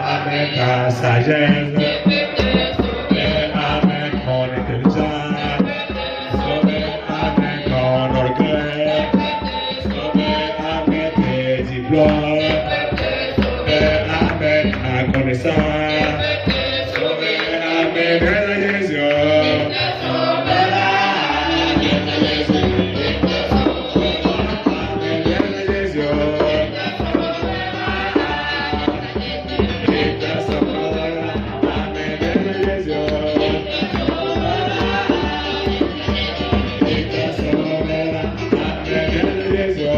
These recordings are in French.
Avec ta sagesse, avec mon intelligence, avec mon orgueil, avec tes diplômes, avec ma connaissance, avec Jésus.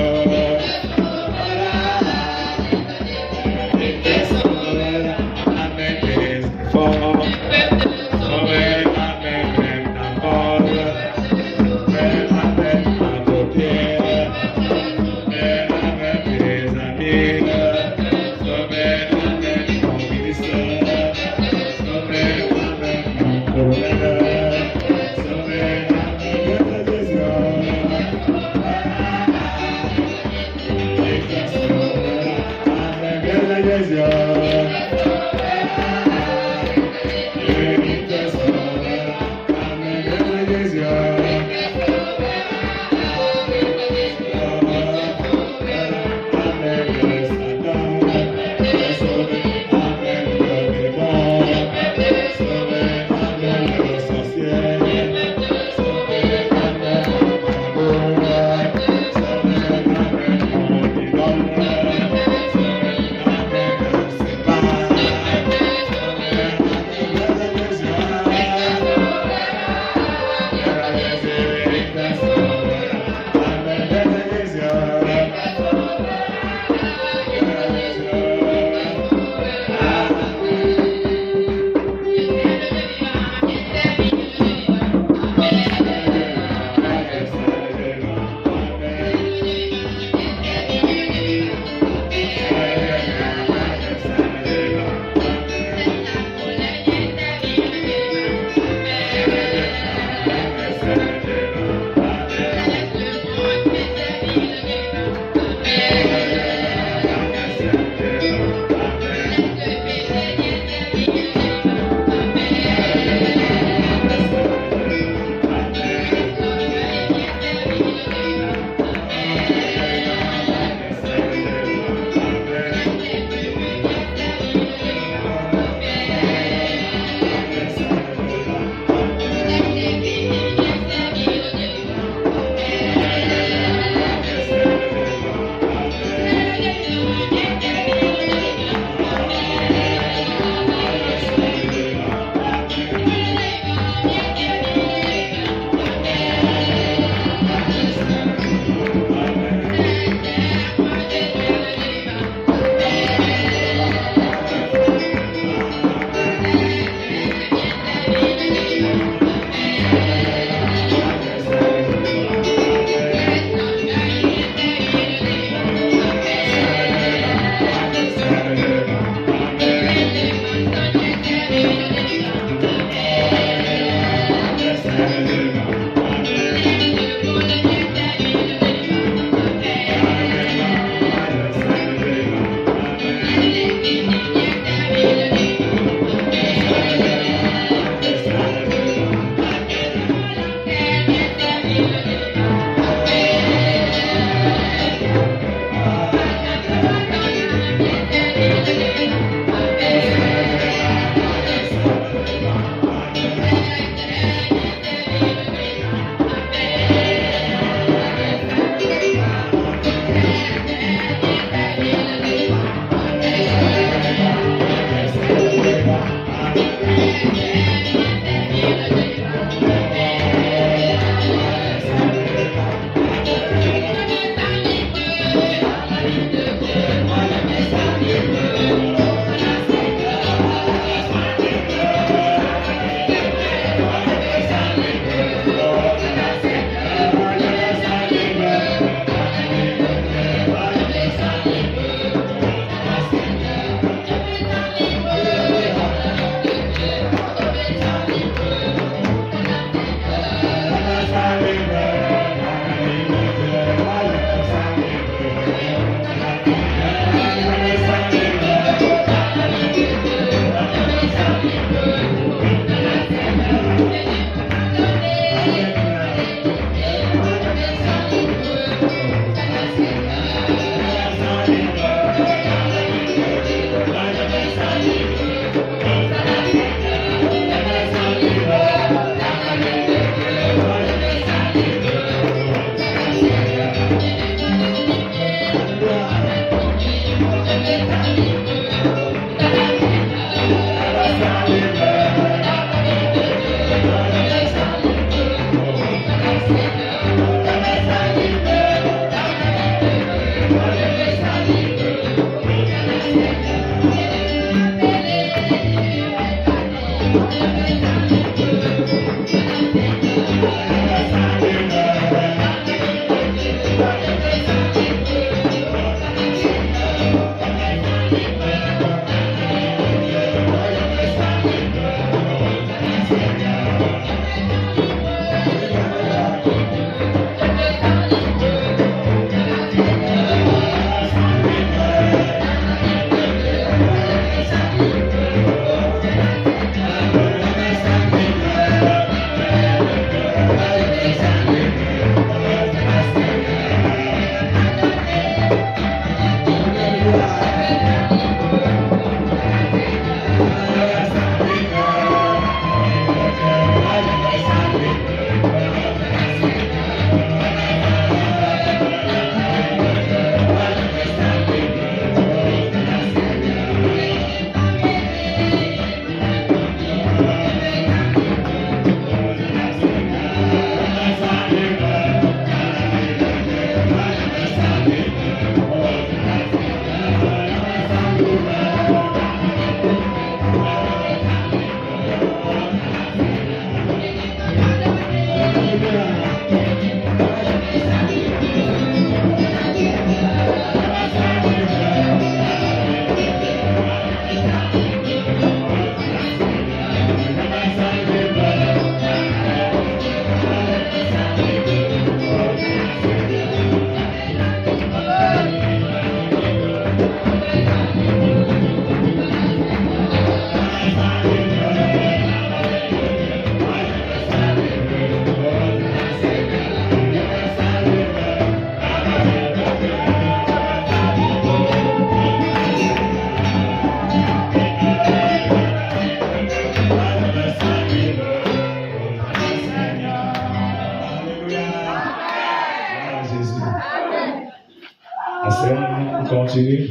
On continue.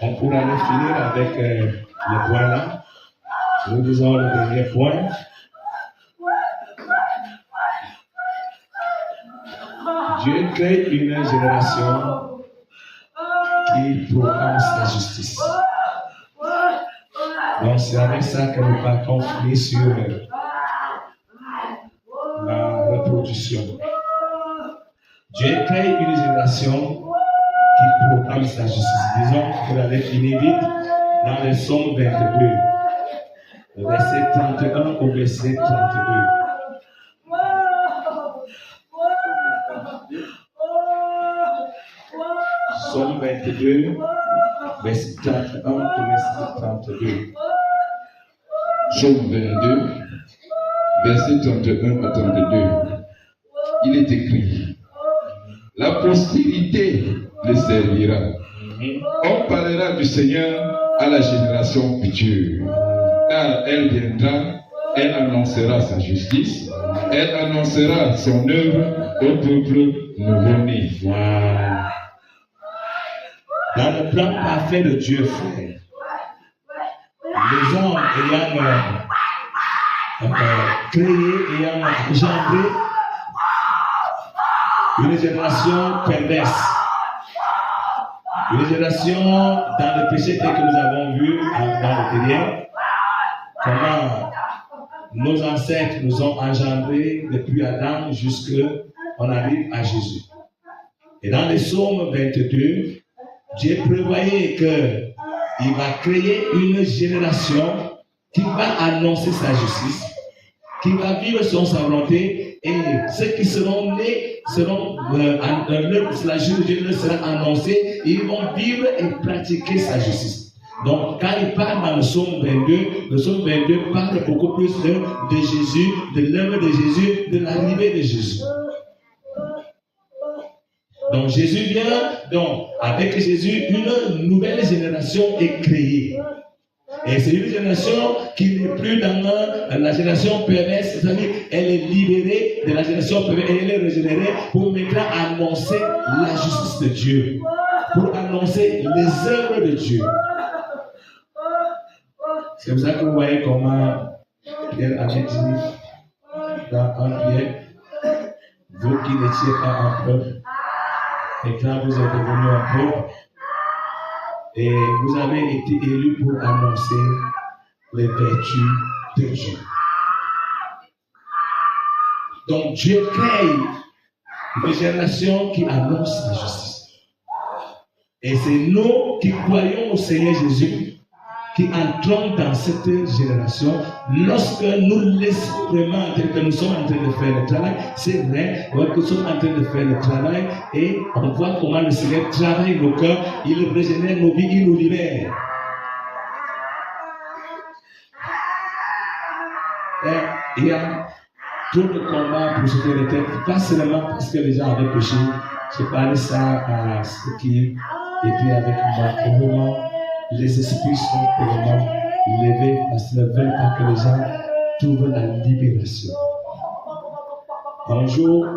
On pourra le finir avec le point là. Nous disons le dernier point. Dieu crée une génération qui proclame sa justice. Donc c'est avec ça que nous partons finir sur la reproduction. Dieu crée une génération qui proclame sa justice. Disons pour aller finir vite dans le Psaume 22, le verset 31 au verset 32. Psaume 22, verset 31 au verset 32. Psaume 22, verset 31 à 32. Il est écrit: la postérité le servira. On parlera du Seigneur à la génération future, car elle viendra, elle annoncera sa justice, elle annoncera son œuvre au peuple nouveau-né. Wow. Dans le plan parfait de Dieu, frère, les hommes ayant créé, ayant engendré une génération perverse, une génération dans le péché tel que nous avons vu dans le derrière, comment nos ancêtres nous ont engendrés depuis Adam jusqu'on arrive à Jésus. Et dans les Psaumes 22, Dieu prévoyait qu'il va créer une génération qui va annoncer sa justice, qui va vivre selon sa volonté, et ceux qui seront nés seront, la justice de Dieu leur sera annoncée, et ils vont vivre et pratiquer sa justice. Donc, quand il parle dans le Psaume 22, le Psaume 22 parle beaucoup plus de Jésus, de l'œuvre de Jésus, de l'arrivée de Jésus. Donc Jésus vient, donc avec Jésus, une nouvelle génération est créée. Et c'est une génération qui n'est plus dans la génération perverse, c'est-à-dire elle est libérée de la génération perverse et elle est régénérée pour maintenant annoncer la justice de Dieu, pour annoncer les œuvres de Dieu. C'est pour ça que vous voyez comment Pierre avait dit dans 1 Pierre, vous qui n'étiez pas un peuple, et quand vous êtes devenu un peuple, et vous avez été élus pour annoncer les vertus de Dieu. Donc Dieu crée une génération qui annonce la justice. Et c'est nous qui croyons au Seigneur Jésus qui entrons dans cette génération lorsque nous laissons vraiment que nous sommes en train de faire le travail. C'est vrai, que nous sommes en train de faire le travail et on voit comment le Seigneur travaille nos cœurs, il régénère nos vies, il nous libère. Et il y a trop de combats pour sauver les têtes, pas seulement parce que les gens avaient péché. J'ai parlé ça à ceux qui étaient avec moi. Vraiment, les esprits sont vraiment levés parce qu'ils ne veulent pas que les gens trouvent la libération. Un jour,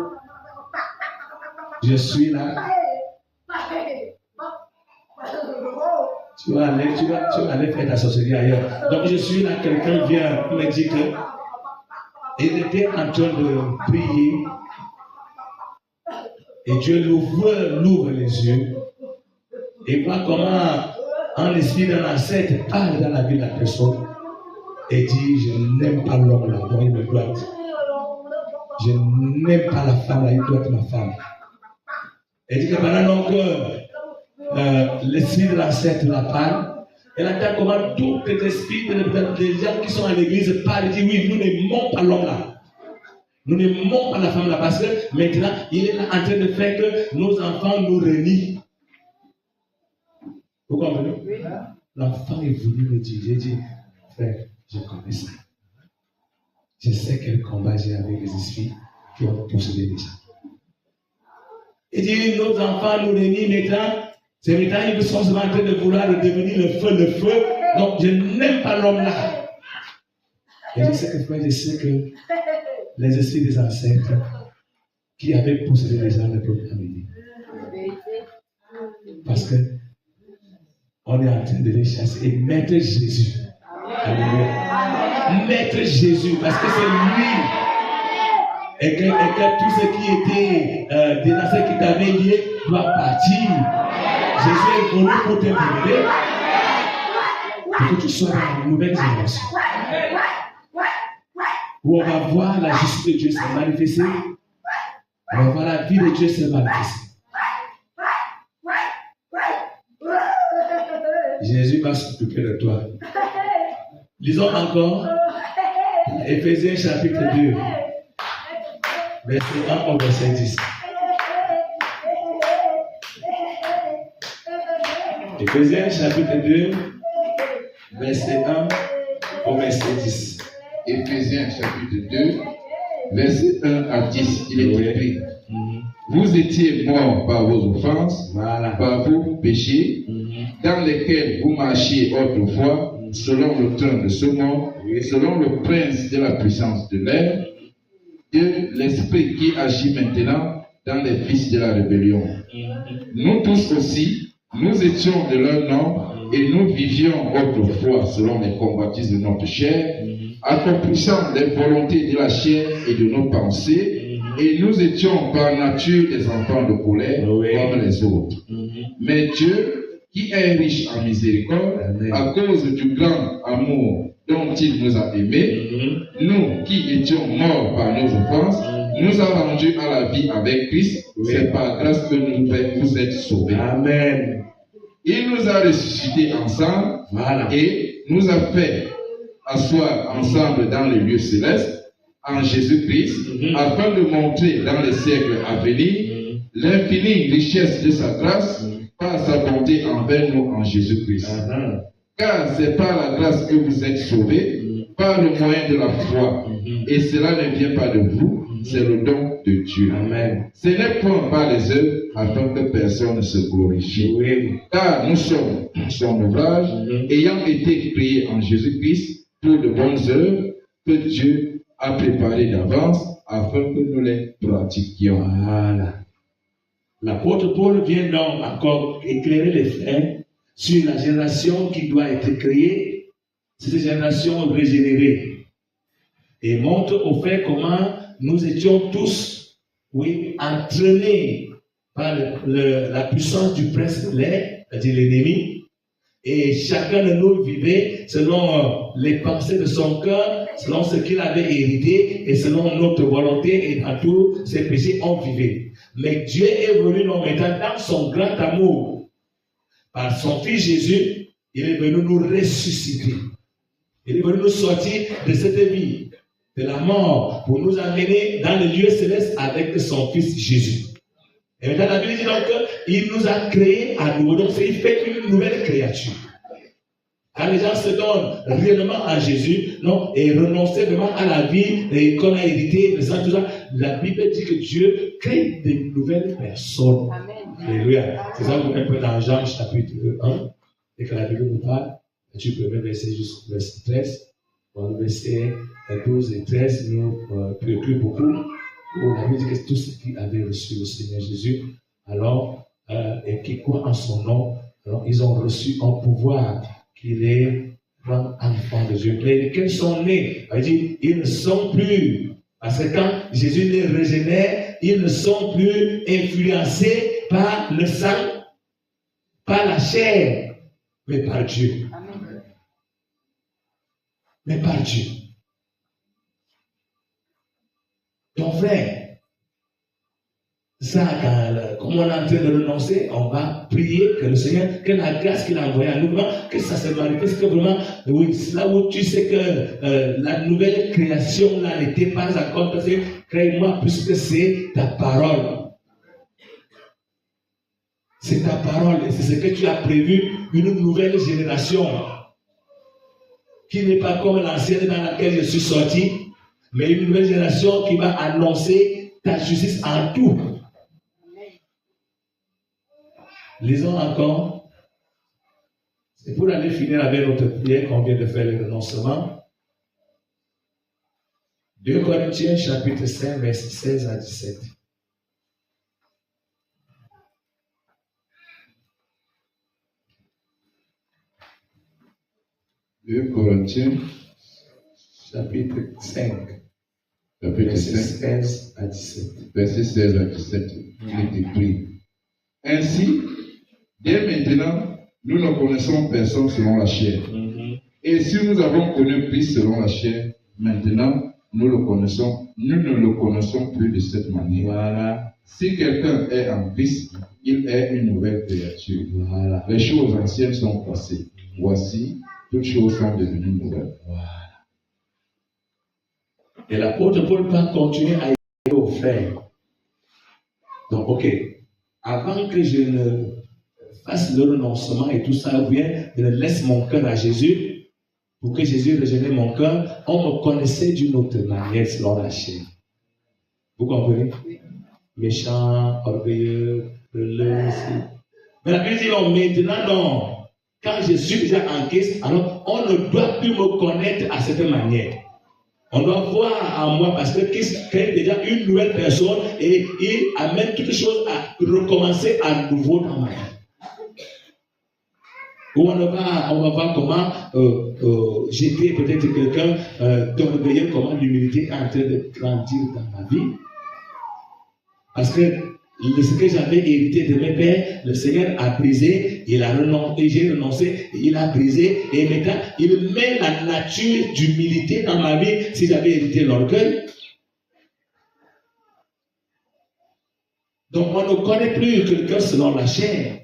je suis là. Tu vas aller faire ta sorcellerie ailleurs. Donc je suis là, quelqu'un vient me dire que il était en train de prier et Dieu l'ouvre les yeux et voit comment un esprit d'un ancêtre parle dans la vie de la personne et dit: je n'aime pas l'homme là, donc il me doit. Je n'aime pas la femme là, il doit être ma femme. Et dit que pendant que l'esprit de l'ancêtre la parle, elle entend comment tous les esprits des gens qui sont à l'église parlent et disent: oui, nous n'aimons pas l'homme là. Nous n'aimons pas la femme là parce que maintenant il est là en train de faire que nos enfants nous renient. Vous comprenez? Oui. L'enfant est venu me dire, j'ai dit: frère, je connais ça. Je sais quel combat j'ai avec les esprits qui ont possédé les gens. Il dit: nos enfants nous renient maintenant. C'est maintenant ils sont en train de vouloir devenir le feu. Donc je n'aime pas l'homme là. Et je sais que frère, je sais que les esprits des ancêtres qui avaient possédé les gens ne peuvent pas m'aider. parce que on est en train de les chasser et mettre Jésus. Alléluia. Mettre Jésus parce que c'est lui. Et que tout ce qui était des anciens qui t'avaient lié doit partir. Jésus est venu pour te libérer. Pour que tu sois dans une nouvelle génération. Où on va voir la justice de Dieu se manifester. On va voir la vie de Dieu se manifester. Jésus va s'occuper de toi. Lisons encore Éphésiens chapitre 2, verset 1 au verset 10. Éphésiens chapitre 2, verset 1 au verset 10. Éphésiens chapitre 2, verset 1 à 10, il est écrit. Vous étiez morts par vos offenses, par vos péchés, dans lesquels vous marchiez autrefois, selon le train de ce monde, selon le prince de la puissance de l'air, de l'esprit qui agit maintenant dans les fils de la rébellion. Nous tous aussi, nous étions de leur nombre et nous vivions autrefois selon les convoitises de notre chair, accomplissant les volontés de la chair et de nos pensées, et nous étions par nature des enfants de colère comme les autres. Mais Dieu, qui est riche en miséricorde, à cause du grand amour dont il nous a aimés, nous qui étions morts par nos offenses, nous a rendus à la vie avec Christ. C'est par grâce que vous êtes sauvés. Amen. Il nous a ressuscités ensemble et nous a fait asseoir ensemble dans les lieux célestes en Jésus-Christ, afin de montrer dans les siècles à venir l'infinie richesse de sa grâce par sa bonté envers nous en Jésus-Christ. Car c'est par la grâce que vous êtes sauvés, par le moyen de la foi. Et cela ne vient pas de vous, c'est le don de Dieu. Amen. Ce n'est point par les œuvres, afin que personne ne se glorifie. Car nous sommes son ouvrage, ayant été créés en Jésus-Christ pour de bonnes œuvres que Dieu a préparées d'avance, afin que nous les pratiquions. Voilà. L'apôtre Paul vient donc encore éclairer les frères sur la génération qui doit être créée, cette génération régénérée. Et montre au fait comment nous étions tous, entraînés par la puissance du prince de l'air, c'est-à-dire l'ennemi, et chacun de nous vivait selon les pensées de son cœur, selon ce qu'il avait hérité, et selon notre volonté, et dans tous ses péchés, on vivait. Mais Dieu est venu nous mettre dans son grand amour. Par son Fils Jésus, il est venu nous ressusciter. Il est venu nous sortir de cette vie, de la mort, pour nous amener dans les lieux célestes avec son Fils Jésus. Et maintenant, la Bible dit donc qu'il nous a créés à nouveau. Donc, il fait une nouvelle créature. Quand les gens se donnent réellement à Jésus, non, et renoncent vraiment à la vie qu'on a héritée, tout ça, la Bible dit que Dieu crée de nouvelles personnes. Amen. Alléluia. C'est ça qu'on peut dans Jean chapitre 1, et que la Bible nous parle. Tu peux même verser jusqu'au verset 13. Bon, le verset 12 et 13 nous préoccupent beaucoup. Où la Bible dit que tous ceux qui avaient reçu le Seigneur Jésus, alors, et qui croient en son nom, alors ils ont reçu un pouvoir qui les rend enfants de Dieu. Lesquels sont nés, ils ne sont plus, parce que quand Jésus les régénère, ils ne sont plus influencés par le sang, par la chair, mais par Dieu. Amen. Mais par Dieu. Ton frère, ça, comme on est en train de renoncer, on va prier que le Seigneur, que la grâce qu'il a envoyée à nous, que ça se manifeste, que vraiment, oui, c'est là où tu sais que la nouvelle création là n'était pas encore, parce que crée-moi puisque c'est ta parole. C'est ta parole et c'est ce que tu as prévu, une nouvelle génération qui n'est pas comme l'ancienne dans laquelle je suis sorti, mais une nouvelle génération qui va annoncer ta justice en tout. Lisons encore. C'est pour aller finir avec notre prière qu'on vient de faire le renoncement. 2 Corinthiens chapitre 5, verset 16 à 17. 2 Corinthiens, chapitre 5, chapitre verset 5, 16 à 17. verset 16 à 17. Il est écrit. Ainsi, dès maintenant, nous ne connaissons personne selon la chair. Et si nous avons connu Christ selon la chair, maintenant, nous ne le connaissons plus de cette manière. Voilà. Si quelqu'un est en Christ, il est une nouvelle créature. Voilà. Les choses anciennes sont passées. Voici, toutes choses sont devenues nouvelles. Voilà. Et l'apôtre Paul va continuer à aider aux frères. Donc, ok, avant que je ne fasse le renoncement et tout ça, bien, je ne laisse mon cœur à Jésus, pour que Jésus régénère mon cœur, on me connaissait d'une autre manière selon la chair. Vous comprenez? Méchant, orgueilleux, relais. Mais la Bible dit non, maintenant non. Quand je suis déjà en Christ, alors on ne doit plus me connaître à cette manière. On doit voir en moi parce que Christ crée déjà une nouvelle personne et il amène toutes choses à recommencer à nouveau dans ma vie. Où on va voir comment j'étais peut-être quelqu'un d'orgueilleux, comment l'humilité est en train de grandir dans ma vie. Parce que ce que j'avais hérité de mes pères, le Seigneur a brisé, il a renoncé, j'ai renoncé, il a brisé, et maintenant il met la nature d'humilité dans ma vie si j'avais hérité l'orgueil. Donc on ne connaît plus quelqu'un selon la chair.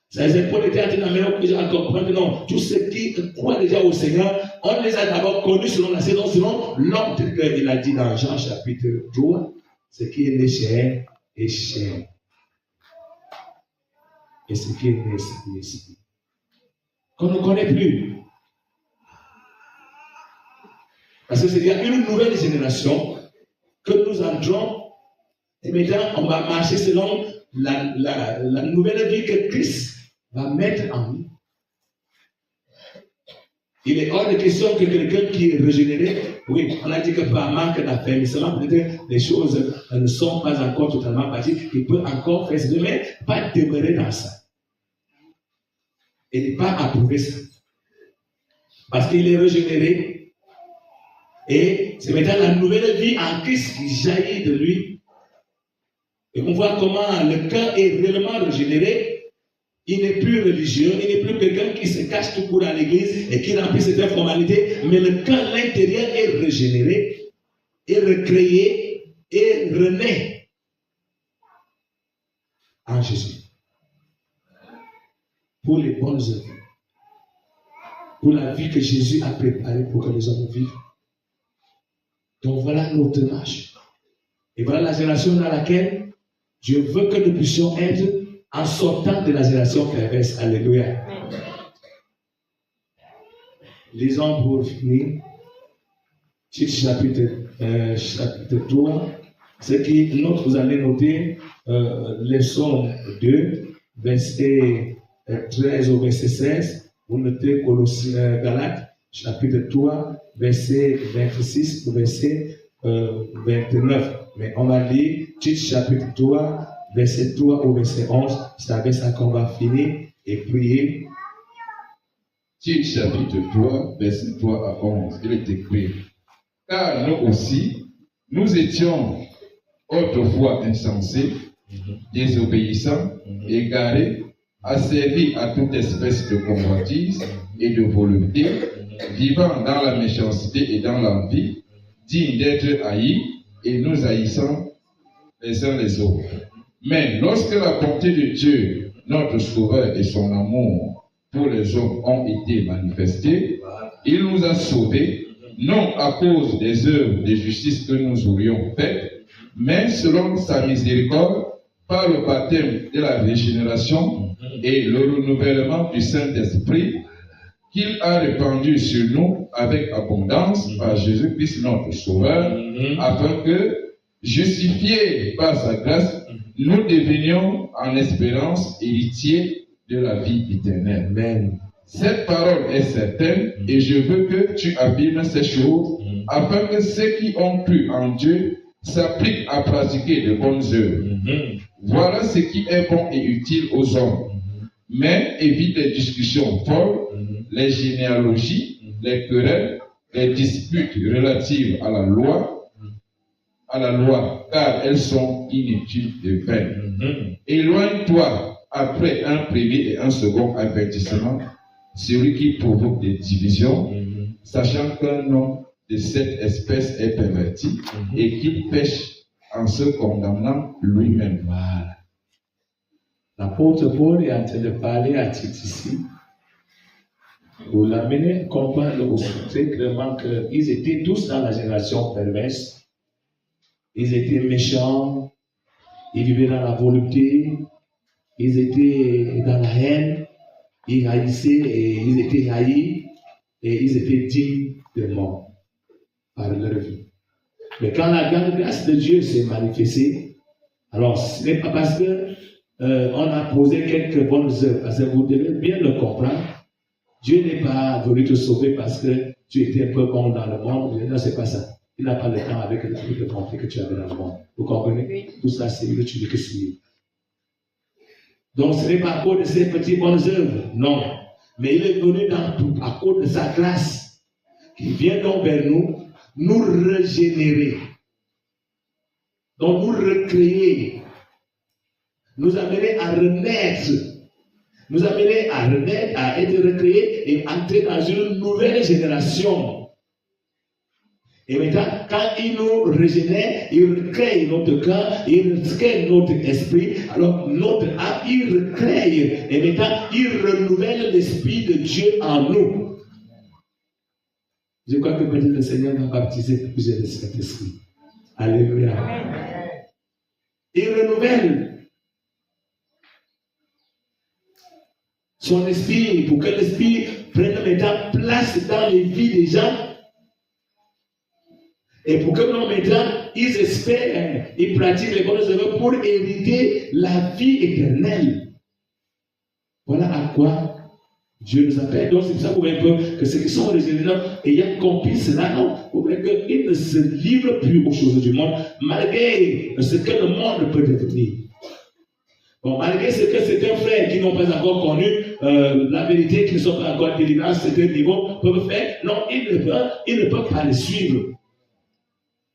C'est Paul était en train d'amener aux gens à comprendre que non, tous ceux qui croient déjà au Seigneur, on les a d'abord connus selon la saison, selon l'homme tel qu'il a dit dans Jean chapitre 3, ce qui est né chair est chair. Et ce qui est né esprit est esprit. Qu'on ne connaît plus. Parce que c'est déjà une nouvelle génération que nous entrons et maintenant on va marcher selon la nouvelle vie que Christ va mettre en nous. Il est hors de question que quelqu'un qui est régénéré, oui, on a dit que par manque d'affermissement, peut-être les choses ne sont pas encore totalement parties, il peut encore faire ça, mais pas demeurer dans ça. Et ne pas approuver ça. Parce qu'il est régénéré, et c'est maintenant la nouvelle vie en Christ qui jaillit de lui. Et on voit comment le cœur est réellement régénéré. Il n'est plus religieux, il n'est plus quelqu'un qui se cache tout court à l'église et qui remplit cette formalité, mais le cœur, l'intérieur est régénéré, est recréé et renaît en Jésus. Pour les bonnes œuvres, pour la vie que Jésus a préparée pour que les hommes vivent. Donc voilà notre marche. Et voilà la génération dans laquelle je veux que nous puissions être en sortant de la génération perverse. Alléluia. Lisons pour finir. Chapitre 3. Ce qui note, vous allez noter leçon 2, verset 13 au verset 16. Vous notez Colossiens Galates, chapitre 3, verset 26 au verset 29. Mais on va lire Tite chapitre 3, verset 3 au verset 11. C'est avec ça qu'on va finir et prier. Tite chapitre 3, verset 3 à 11. Il est écrit: car nous aussi, nous étions autrefois insensés, désobéissants, égarés, asservis à toute espèce de convoitise et de volonté, vivant dans la méchanceté et dans l'envie, dignes d'être haïs et nous haïssant les uns les autres. Mais lorsque la bonté de Dieu, notre Sauveur, et son amour pour les hommes ont été manifestés, il nous a sauvés, non à cause des œuvres de justice que nous aurions faites, mais selon sa miséricorde, par le baptême de la régénération et le renouvellement du Saint-Esprit, qu'il a répandu sur nous avec abondance par Jésus-Christ notre Sauveur, afin que, justifiés par sa grâce, nous devenions en espérance héritiers de la vie éternelle. Amen. Cette parole est certaine et je veux que tu affirmes ces choses afin que ceux qui ont cru en Dieu s'appliquent à pratiquer de bonnes œuvres. Voilà ce qui est bon et utile aux hommes. mais évite les discussions folles, les généalogies, les querelles, les disputes relatives à la loi, car elles sont inutiles et vaines. Éloigne-toi après un premier et un second avertissement, celui qui provoque des divisions, sachant qu'un homme de cette espèce est perverti et qu'il pêche en se condamnant lui-même. Voilà. L'apôtre Paul est en train de parler à Tite ici pour l'amener à comprendre très clairement qu'ils étaient tous dans la génération perverse. Ils étaient méchants, ils vivaient dans la volupté, ils étaient dans la haine, ils haïssaient et ils étaient haïs et ils étaient dignes de mort par leur vie. Mais quand la grande grâce de Dieu s'est manifestée, alors ce n'est pas parce que on a posé quelques bonnes œuvres, parce que vous devez bien le comprendre. Dieu n'est pas venu te sauver parce que tu étais un peu bon dans le monde. Non, c'est pas ça. Il n'a pas le temps avec la vie de conflit que tu avais dans le monde. Vous comprenez? Oui. Tout ça, c'est le tu veux que suivre. Donc, ce n'est pas à cause de ces petites bonnes œuvres, non. Mais il est venu à cause de sa grâce, qui vient donc vers nous régénérer. Donc, nous recréer. Nous amener à renaître. Nous amener à renaître, à être recréés et entrer dans une nouvelle génération. Et maintenant, quand il nous régénère, il recrée notre cœur, il recrée notre esprit, alors notre âme, il recrée. Et maintenant, il renouvelle l'esprit de Dieu en nous. Je crois que peut-être le Seigneur va baptiser plusieurs de cet esprit. Alléluia. Il renouvelle son esprit pour que l'esprit prenne maintenant place dans les vies des gens. Et pour que maintenant, ils espèrent, ils pratiquent les bonnes œuvres pour hériter la vie éternelle. Voilà à quoi Dieu nous appelle. Donc c'est pour ça que vous voyez que ceux qui sont régénérés, ayant compris cela, non, vous voyez qu'ils ne se livrent plus aux choses du monde, malgré ce que le monde peut devenir. Bon, malgré ce que certains frères qui n'ont pas encore connu la vérité, qui ne sont pas encore délivrés à certains niveaux, peuvent faire, non, ils ne peuvent pas les suivre.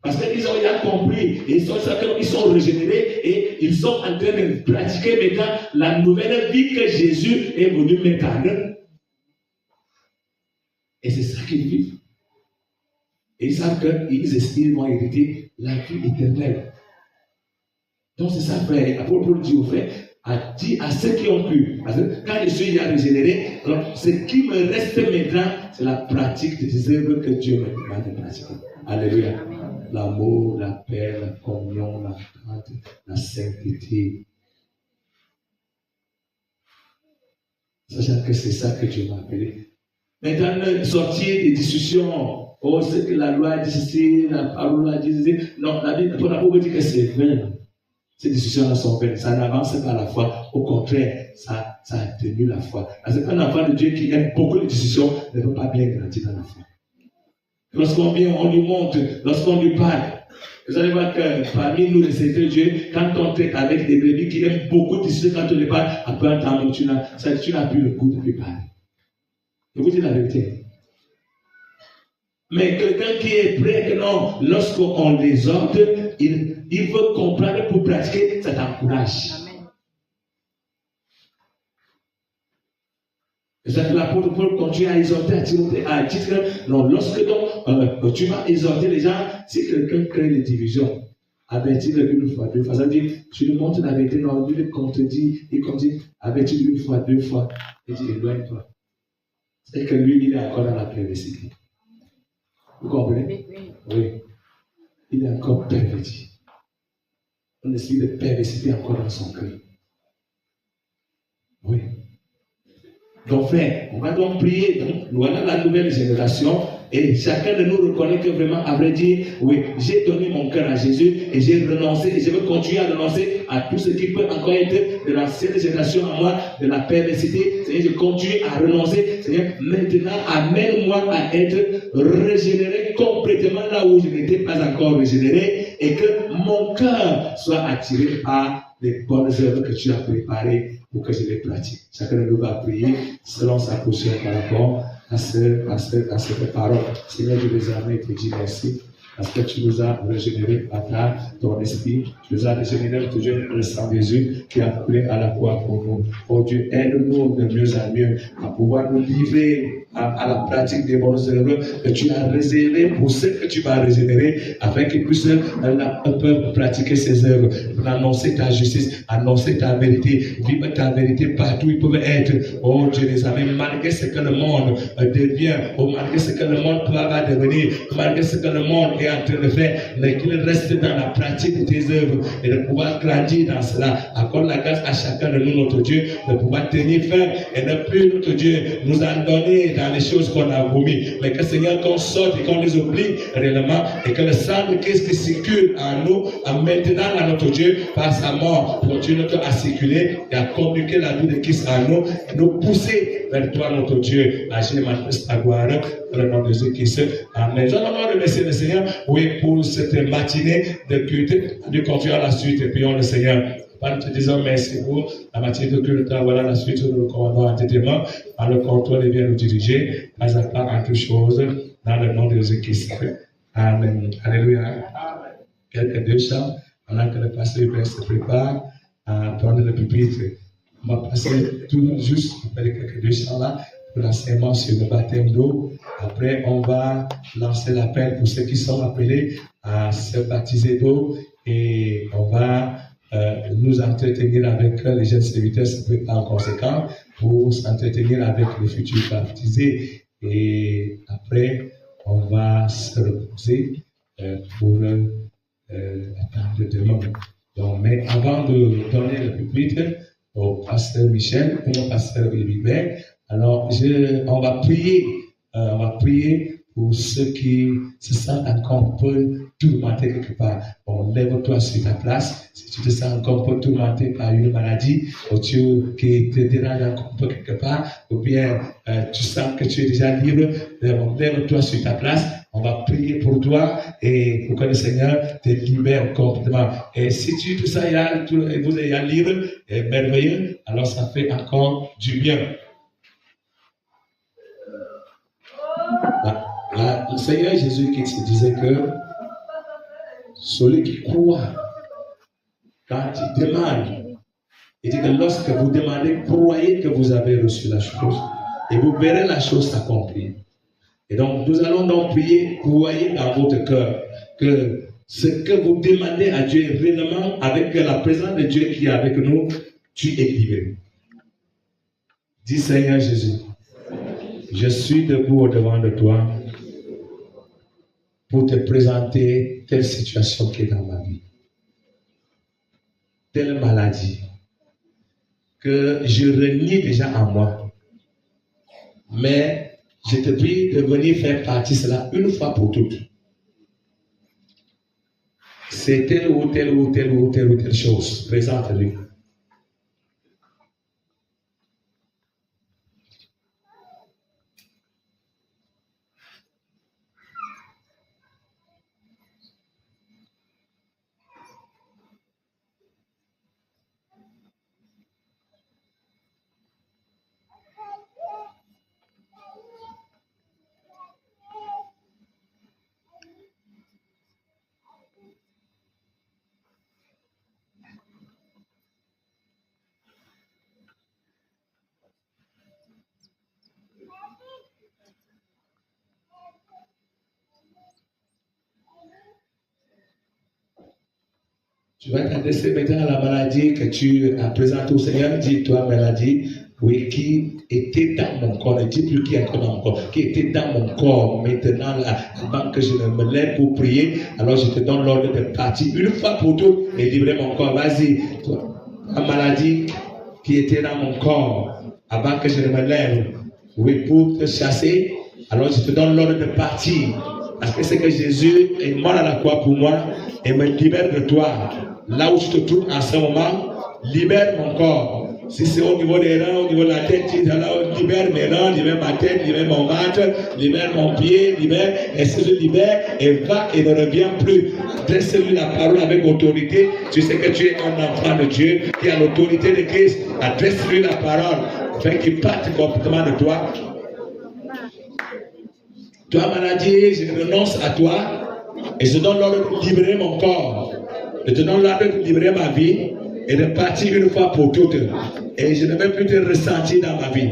Parce qu'ils ont déjà compris, et ils sont régénérés, et ils sont en train de pratiquer maintenant la nouvelle vie que Jésus est venu mettre en eux. Et c'est ça qu'ils vivent. Et ils savent qu'ils vont hériter la vie éternelle. Donc c'est ça, frère. L'apôtre Paul dit aux frères, a dit à ceux qui ont pu, parce que quand je suis déjà régénéré, alors ce qui me reste maintenant, c'est la pratique des œuvres que Dieu me demande de pratiquer. Alléluia. L'amour, la paix, la communion, la crainte, la sainteté. Sachant que c'est ça que Dieu m'a appelé. Maintenant, sortir des discussions. Oh, c'est que la loi dit ceci, la parole dit ceci. Non, la Bible, pour la pauvre dit que c'est vain. Ces discussions-là sont vaines. Ça n'avance pas la foi. Au contraire, ça atténue la foi. Parce qu'un enfant de Dieu qui aime beaucoup les discussions ne peut pas bien grandir dans la foi. Lorsqu'on vient, on lui montre, lorsqu'on lui parle. Vous allez voir que parmi nous, les serviteurs de Dieu, quand on traite avec des brebis qui aiment beaucoup de discussions, quand on les parle, après un temps, tu n'as plus le goût de lui parler. Je vous dis la vérité. Mais quelqu'un qui est prêt, que non, lorsqu'on les ordre, il veut comprendre pour pratiquer, ça t'encourage. C'est ça que l'apôtre Paul continue à exhorter, à dire que non, lorsque donc, tu vas exhorter les gens, si quelqu'un crée des divisions, avertis-le une fois, deux fois. Ça veut dire, tu lui montres la vérité, non, lui le contredit, il continue, avertis-le une fois, deux fois, et dit, éloigne-toi. C'est que lui, il est encore dans la perversité. Vous comprenez? Oui. Il est encore perverti. Un esprit de perversité encore dans son cœur. Oui. Donc, frère, on va donc prier. Donc, voilà la nouvelle génération. Et chacun de nous reconnaît que vraiment, à vrai dire, oui, j'ai donné mon cœur à Jésus et j'ai renoncé et je veux continuer à renoncer à tout ce qui peut encore être de l'ancienne génération à moi, de la perversité. Seigneur, je continue à renoncer. Seigneur, maintenant, amène-moi à être régénéré complètement là où je n'étais pas encore régénéré et que mon cœur soit attiré par les bonnes œuvres que tu as préparées pour que je les pratique. Chacun de nous va prier selon sa position par rapport à cette parole. Seigneur, je les amène et te dis merci. Parce que tu nous as régénéré par ton esprit. Tu nous as régénéré pour Dieu, le sang de Jésus qui a coulé à la croix pour nous. Oh Dieu, aide-nous de mieux en mieux à pouvoir nous livrer à la pratique des bonnes œuvres que tu as réservées pour ceux que tu vas régénérer afin qu'ils puissent pratiquer ces œuvres, pour annoncer ta justice, annoncer ta vérité, vivre ta vérité partout où ils peuvent être. Oh Dieu, les amis, malgré ce que le monde devient, malgré ce que le monde va devenir, malgré ce que le monde est en train de faire, mais qu'il reste dans la pratique de tes œuvres et de pouvoir grandir dans cela. Accorde la grâce à chacun de nous, notre Dieu, de pouvoir tenir ferme et ne plus, notre Dieu, nous en donner dans les choses qu'on a vomi, mais que Seigneur, qu'on sorte et qu'on les oublie réellement et que le sang de Christ qui circule en nous, en maintenant à notre Dieu, par sa mort, continue à circuler et à communiquer la vie de Christ en nous, et nous pousser vers toi, notre Dieu, à agir manifeste ta gloire, dans le nom de Jésus-Christ. Amen. Je voudrais remercier le Seigneur, oui, pour cette matinée de culte. Nous continuons la suite et prions le Seigneur. Nous te disons merci pour la matinée de culte. Voilà la suite, nous le commandons entêtement. À le contrôle et bien nous diriger, pas à pas en toutes choses, dans le nom de Jésus-Christ. Amen. Alléluia. Quelques deux chants, pendant que le pasteur se prépare à prendre le pupitre. On va passer tout juste après quelques deux chants là pour l'enseignement sur le baptême d'eau. Après, on va lancer l'appel pour ceux qui sont appelés à se baptiser d'eau et on va nous entretenir avec les jeunes serviteurs en conséquent pour s'entretenir avec les futurs baptisés. Et après, on va se reposer pour attendre demain. Donc, mais avant de donner le pupitre au pasteur Michel ou au pasteur Hubert, alors on va prier pour ceux qui se sentent encore un peu tourmentés quelque part. Bon, lève-toi sur ta place. Si tu te sens encore un peu tourmenté par une maladie, ou qui te dérange encore un peu quelque part, ou bien tu sens que tu es déjà libre, lève-toi sur ta place. On va prier pour toi et pour que le Seigneur te libère complètement. Et si tu te sens vous êtes libre et merveilleux, alors ça fait encore du bien. Le Seigneur Jésus qui se disait que celui qui croit, quand il demande, il dit que lorsque vous demandez, croyez que vous avez reçu la chose et vous verrez la chose s'accomplir. Et donc, nous allons donc prier, croyez dans votre cœur que ce que vous demandez à Dieu est réellement avec la présence de Dieu qui est avec nous, tu es libéré. Dis Seigneur Jésus, je suis debout au-devant de toi pour te présenter telle situation qui est dans ma vie, telle maladie que je renie déjà en moi. Mais je te prie de venir faire partie de cela une fois pour toutes. C'est telle ou telle chose. Présente-lui. Tu vas t'adresser maintenant à la maladie que tu as présentée au Seigneur. Dis-toi, maladie, oui, qui était dans mon corps. Ne dis plus qui est dans mon corps. Qui était dans mon corps. Maintenant, là, avant que je ne me lève pour prier, alors je te donne l'ordre de partir une fois pour toutes et libérer mon corps. Vas-y, la maladie qui était dans mon corps, avant que je ne me lève, oui, pour te chasser, alors je te donne l'ordre de partir. Parce que c'est que Jésus est mort à la croix pour moi et me libère de toi. Là où je te trouve en ce moment, libère mon corps. Si c'est au niveau des reins, au niveau de la tête, tu dis alors libère mes reins, libère ma tête, libère mon ventre, libère mon pied, libère, et si je libère, et va et ne revient plus. Adresse-lui la parole avec autorité. Tu sais que tu es un enfant de Dieu qui a l'autorité de Christ. Adresse-lui la parole. Fais qu'il parte complètement de toi. Toi, maladie, je renonce à toi et je donne l'ordre de libérer mon corps. Je te donne l'ordre de libérer ma vie et de partir une fois pour toutes. Et je ne vais plus te ressentir dans ma vie.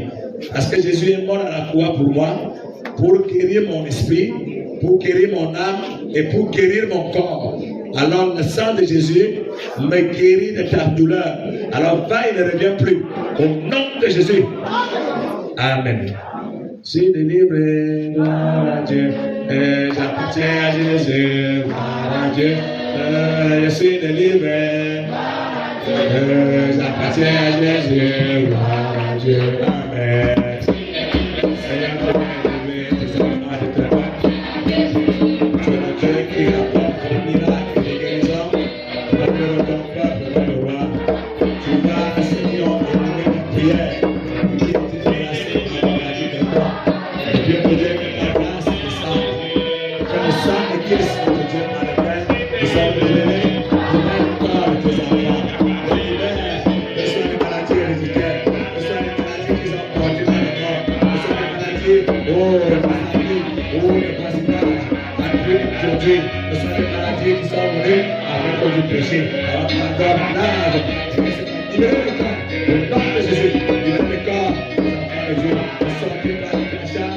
Parce que Jésus est mort à la croix pour moi, pour guérir mon esprit, pour guérir mon âme et pour guérir mon corps. Alors le sang de Jésus me guérit de ta douleur. Alors va et ne reviens plus. Au nom de Jésus. Amen. Je suis délivré, gloire à Dieu, et j'appartiens à Jésus, gloire à Dieu, je suis délivré, j'appartiens à Jésus, gloire à Dieu, Amen. Seigneur, tu es le Dieu qui apporte le miracle de guérison, le Dieu de ton peuple, le roi, tu vas, Seigneur, écouter ta prière. Dieu de Dieu, que la grâce et le sang de Christ, notre Dieu, par lequel nous sommes libérés, libère le corps de tes enfants, libère le soin des maladies héréditaires, le soin des maladies qui sont portées dans le corps, le soin des maladies, le parasite, le parasitage, la pluie aujourd'hui, le soin des maladies qui sont venues avec cause du péché, alors encore malade, libère le corps, au nom de Jésus, libère le corps, les enfants de Dieu, sortez par le crachat.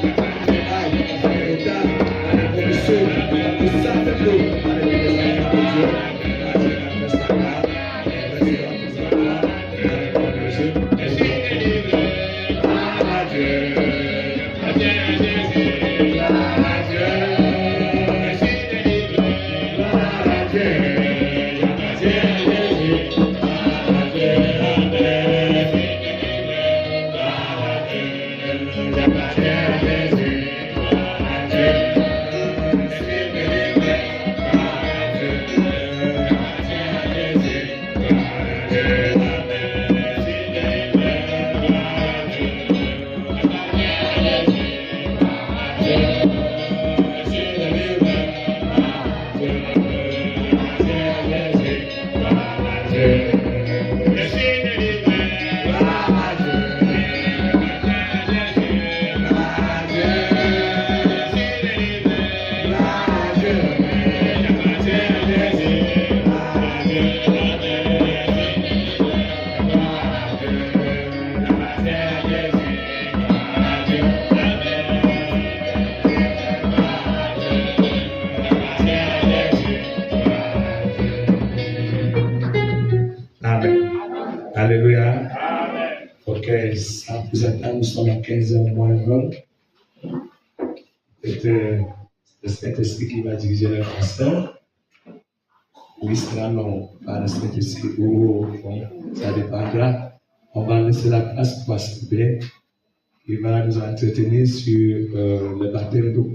Alléluia. Ok, sans plus attendre, nous sommes à 15h moins 20. C'est le Saint-Esprit qui va diriger le pasteur. Oui, sera long par le Saint-Esprit ou au fond, ça dépendra. On va laisser la place pour participer. Il va nous entretenir sur le baptême d'eau.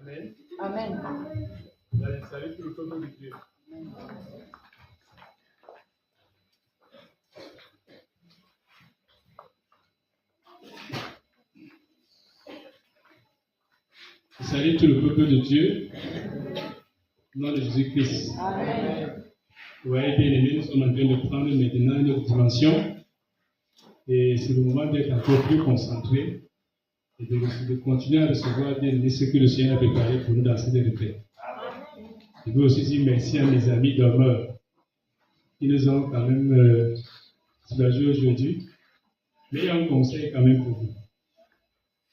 Amen. Amen. Salut tout le peuple de Dieu. Salut tout le peuple de Dieu. Au nom de Jésus-Christ. Amen. Oui, bien aimés, nous sommes en train de prendre maintenant une autre dimension. Et c'est le moment d'être encore plus concentré et de continuer à recevoir bien ce que le Seigneur a préparé pour nous dans cette retraite. Je veux aussi dire merci à mes amis dormeurs qui nous ont quand même soulagés aujourd'hui. Mais il y a un conseil quand même pour vous.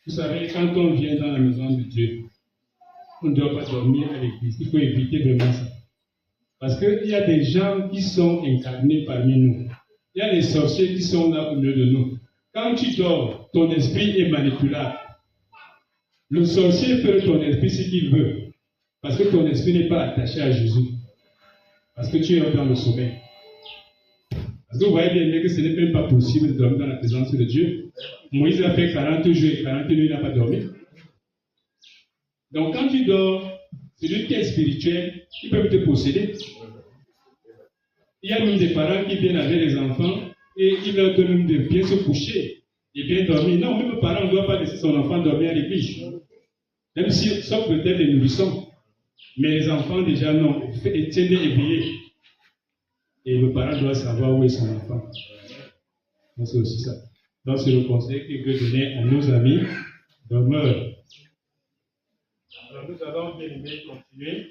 Vous savez, quand on vient dans la maison de Dieu, on ne doit pas dormir à l'église. Il faut éviter vraiment ça. Parce qu'il y a des gens qui sont incarnés parmi nous. Il y a des sorciers qui sont là au milieu de nous. Quand tu dors, ton esprit est manipulable. Le sorcier fait de ton esprit ce qu'il veut. Parce que ton esprit n'est pas attaché à Jésus. Parce que tu es dans le sommeil. Parce que vous voyez bien que ce n'est même pas possible de dormir dans la présence de Dieu. Moïse a fait 40 jours et 40 nuits, il n'a pas dormi. Donc quand tu dors, celui qui est spirituel, il peut te posséder. Il y a même des parents qui viennent avec les enfants et ils leur donnent de bien se coucher et bien dormir. Non, même le parent ne doit pas laisser son enfant dormir à l'église. Même si, sauf peut-être les nourrissons. Mais les enfants, déjà, non, tiennent éveillés. Et le parent doit savoir où est son enfant. Donc, c'est aussi ça. Donc, c'est le conseil que Dieu donnait à nos amis dormeurs. Alors, nous allons bien aimé continuer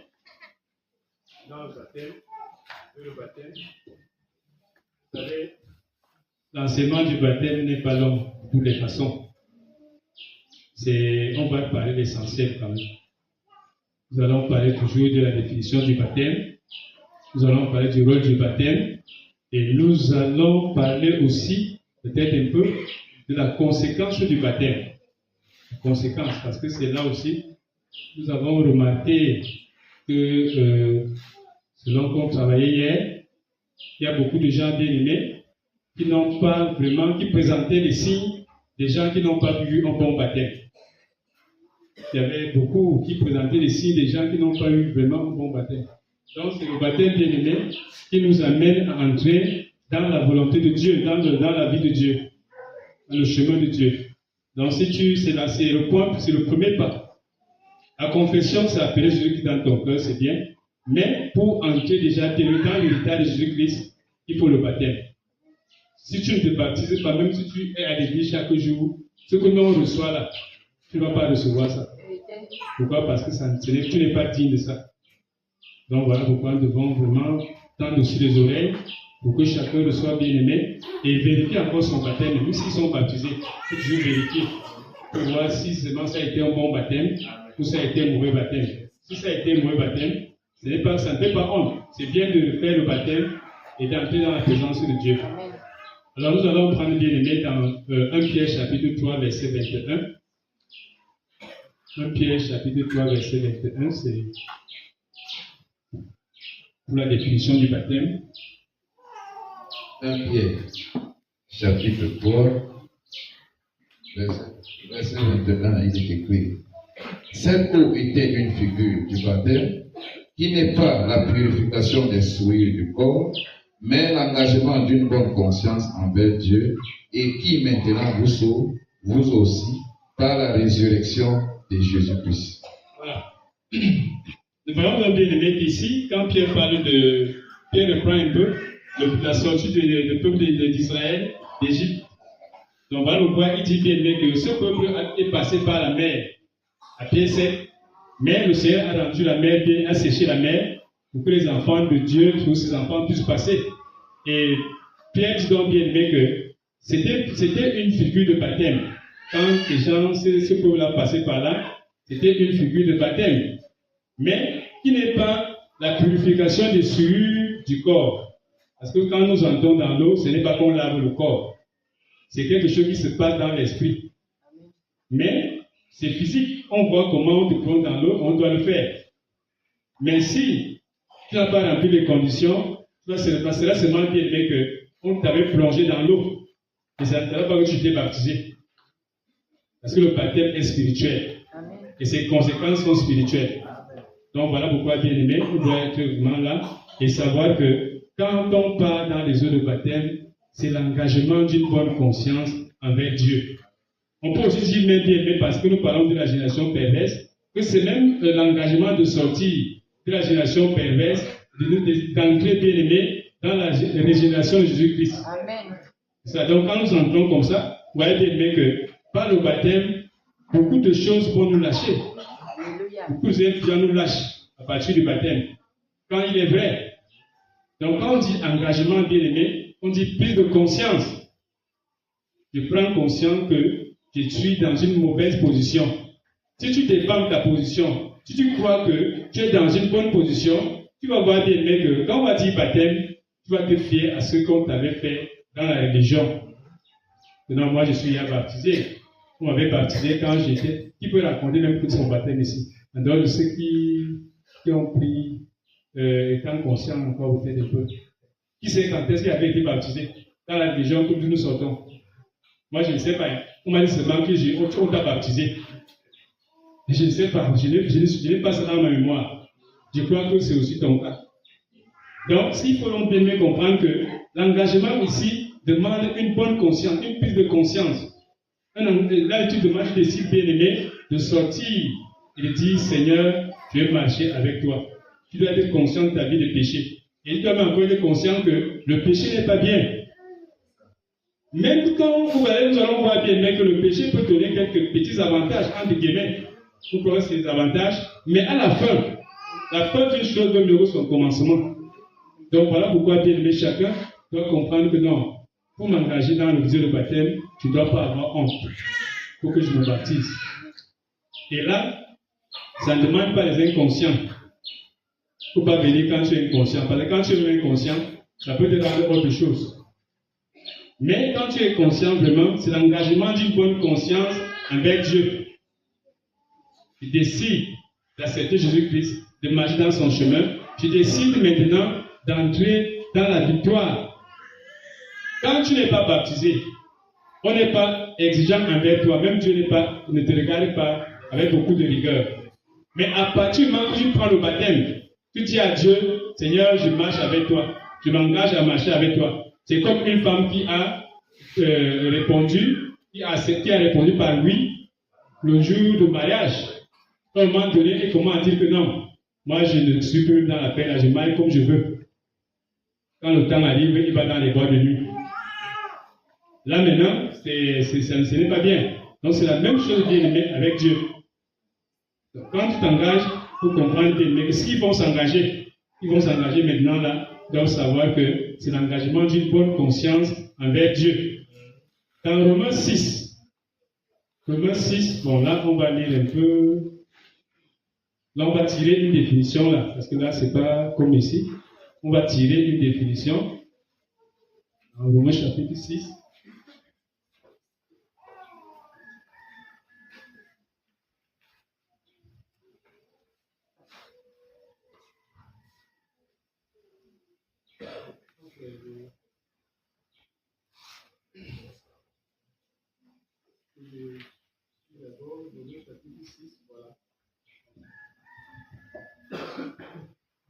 dans le baptême. Le baptême. Vous savez, l'enseignement du baptême n'est pas long de toutes les façons. On va parler de l'essentiel quand même. Nous allons parler toujours de la définition du baptême. Nous allons parler du rôle du baptême. Et nous allons parler aussi, peut-être un peu, de la conséquence du baptême. La conséquence, parce que c'est là aussi, nous avons remarqué que, selon qu'on travaillait hier, il y a beaucoup de gens bien aimés qui n'ont pas vraiment, qui présentaient les signes des gens qui n'ont pas eu un bon baptême. Il y avait beaucoup qui présentaient les signes des gens qui n'ont pas eu vraiment un bon baptême. Donc c'est le baptême bien aimé qui nous amène à entrer dans la volonté de Dieu, dans la vie de Dieu, dans le chemin de Dieu. Donc c'est le point, c'est le premier pas. La confession, c'est appeler Jésus-Christ dans ton cœur, c'est bien. Mais pour entrer déjà dans l'héritage de Jésus-Christ, il faut le baptême. Si tu ne te baptises pas, même si tu es à l'église chaque jour, ce que nous on reçoit là, tu ne vas pas recevoir ça. Pourquoi? Parce que tu n'es pas digne de ça. Donc voilà pourquoi nous devons vraiment tendre aussi les oreilles pour que chacun reçoive bien aimé et vérifier encore son baptême. Même s'ils sont baptisés, il faut toujours vérifier pour voir si seulement ça a été un bon baptême ou ça a été un mauvais baptême. Si ça a été un mauvais baptême, ça ne fait pas honte. C'est bien de faire le baptême et d'entrer dans la présence de Dieu. Alors nous allons prendre bien aimé dans 1 Pierre chapitre 3 verset 21. 1 Pierre chapitre 3 verset 21, c'est pour la définition du baptême. 1 Pierre chapitre 3 verset 21, il est écrit: cette eau était une figure du baptême, qui n'est pas la purification des souillures du corps, mais l'engagement d'une bonne conscience envers Dieu, et qui maintenant vous sauve, vous aussi, par la résurrection de Jésus-Christ. Voilà. Nous voyons bien aimé qu'ici, quand Pierre parle Pierre reprend un peu la sortie du peuple d'Israël, d'Égypte. Donc voilà pourquoi il dit bien aimé que ce peuple est passé par la mer à pied sec, mais le Seigneur a rendu la mer bien, a séché la mer pour que les enfants de Dieu, tous ses enfants puissent passer. Et Pierre dit donc bien aimé que c'était une figure de baptême. Quand les gens, ce peuple-là passé par là, c'était une figure de baptême. Mais qui n'est pas la purification des souillures du corps. Parce que quand nous entrons dans l'eau, ce n'est pas qu'on lave le corps. C'est quelque chose qui se passe dans l'esprit. Mais c'est physique. On voit comment on te prend dans l'eau, on doit le faire. Mais si tu n'as pas rempli les conditions, cela seulement bien qu'on t'avait plongé dans l'eau. Et ça ne va pas que tu t'es baptisé. Parce que le baptême est spirituel. Et ses conséquences sont spirituelles. Donc voilà pourquoi, bien aimé, on doit être vraiment là et savoir que quand on part dans les eaux de baptême, c'est l'engagement d'une bonne conscience envers Dieu. On peut aussi dire bien aimé parce que nous parlons de la génération perverse, que c'est même l'engagement de sortir de la génération perverse, d'entrer bien aimé dans la régénération de Jésus-Christ. Amen. Donc quand nous entrons comme ça, vous voyez bien aimé que par le baptême, beaucoup de choses vont nous lâcher. Beaucoup de gens nous lâchent à partir du baptême. Quand il est vrai. Donc quand on dit engagement bien aimé, on dit prise de conscience. Je prends conscience que je suis dans une mauvaise position. Si tu défends ta position, si tu crois que tu es dans une bonne position, tu vas voir bien aimé que quand on va dire baptême, tu vas te fier à ce qu'on t'avait fait dans la religion. Maintenant, moi je suis baptisé. On m'avait baptisé quand j'étais qui peut raconter même son baptême ici? En dehors de ceux qui ont pris, étant conscients encore peut-être un peu. Qui sait quand est-ce qu'il avait été baptisé? Dans la religion que nous sortons. Moi, je ne sais pas. On m'a dit seulement qu'on t'a baptisé. Je ne sais pas. Je n'ai pas ça dans ma mémoire. Je crois que c'est aussi ton cas. Donc, il faut bien comprendre que l'engagement ici demande une bonne conscience, une prise de conscience. Là, tu demandes, tu décides, bien aimé, de sortir et de dire, Seigneur, je vais marcher avec toi. Tu dois être conscient de ta vie de péché. Et tu dois même encore être conscient que le péché n'est pas bien. Même quand nous allons voir bien que le péché peut donner quelques petits avantages, entre guillemets, pour connaître ces avantages, mais à la fin d'une chose donne heureux son commencement. Donc voilà pourquoi, bien aimé, chacun doit comprendre que non, pour m'engager dans le visée de baptême, tu ne dois pas avoir honte pour que je me baptise. Et là, ça ne demande pas les inconscients. Il ne faut pas venir quand tu es inconscient. Parce que quand tu es inconscient, ça peut te rendre autre chose. Mais quand tu es conscient vraiment, c'est l'engagement d'une bonne conscience envers Dieu. Tu décides d'accepter Jésus-Christ, de marcher dans son chemin. Tu décides maintenant d'entrer dans la victoire. Quand tu n'es pas baptisé, on n'est pas exigeant envers toi. Même Dieu ne te regarde pas avec beaucoup de rigueur. Mais à partir du moment où tu prends le baptême, tu dis à Dieu, Seigneur, je marche avec toi. Je m'engage à marcher avec toi. C'est comme une femme qui a répondu, qui a répondu par oui le jour de mariage. À un moment donné, et comment dire que non, moi je ne suis plus dans la paix, là, je marie comme je veux. Quand le temps arrive, il va dans les bois de nuit. Là maintenant, ce n'est pas bien. Donc c'est la même chose bien aimé avec Dieu. Donc, quand tu t'engages, il faut comprendre que s'ils vont s'engager, maintenant là, ils doivent savoir que c'est l'engagement d'une bonne conscience envers Dieu. Dans Romains 6, bon là on va lire un peu. Là on va tirer une définition là, parce que là c'est pas comme ici. On va tirer une définition. Dans Romains chapitre 6.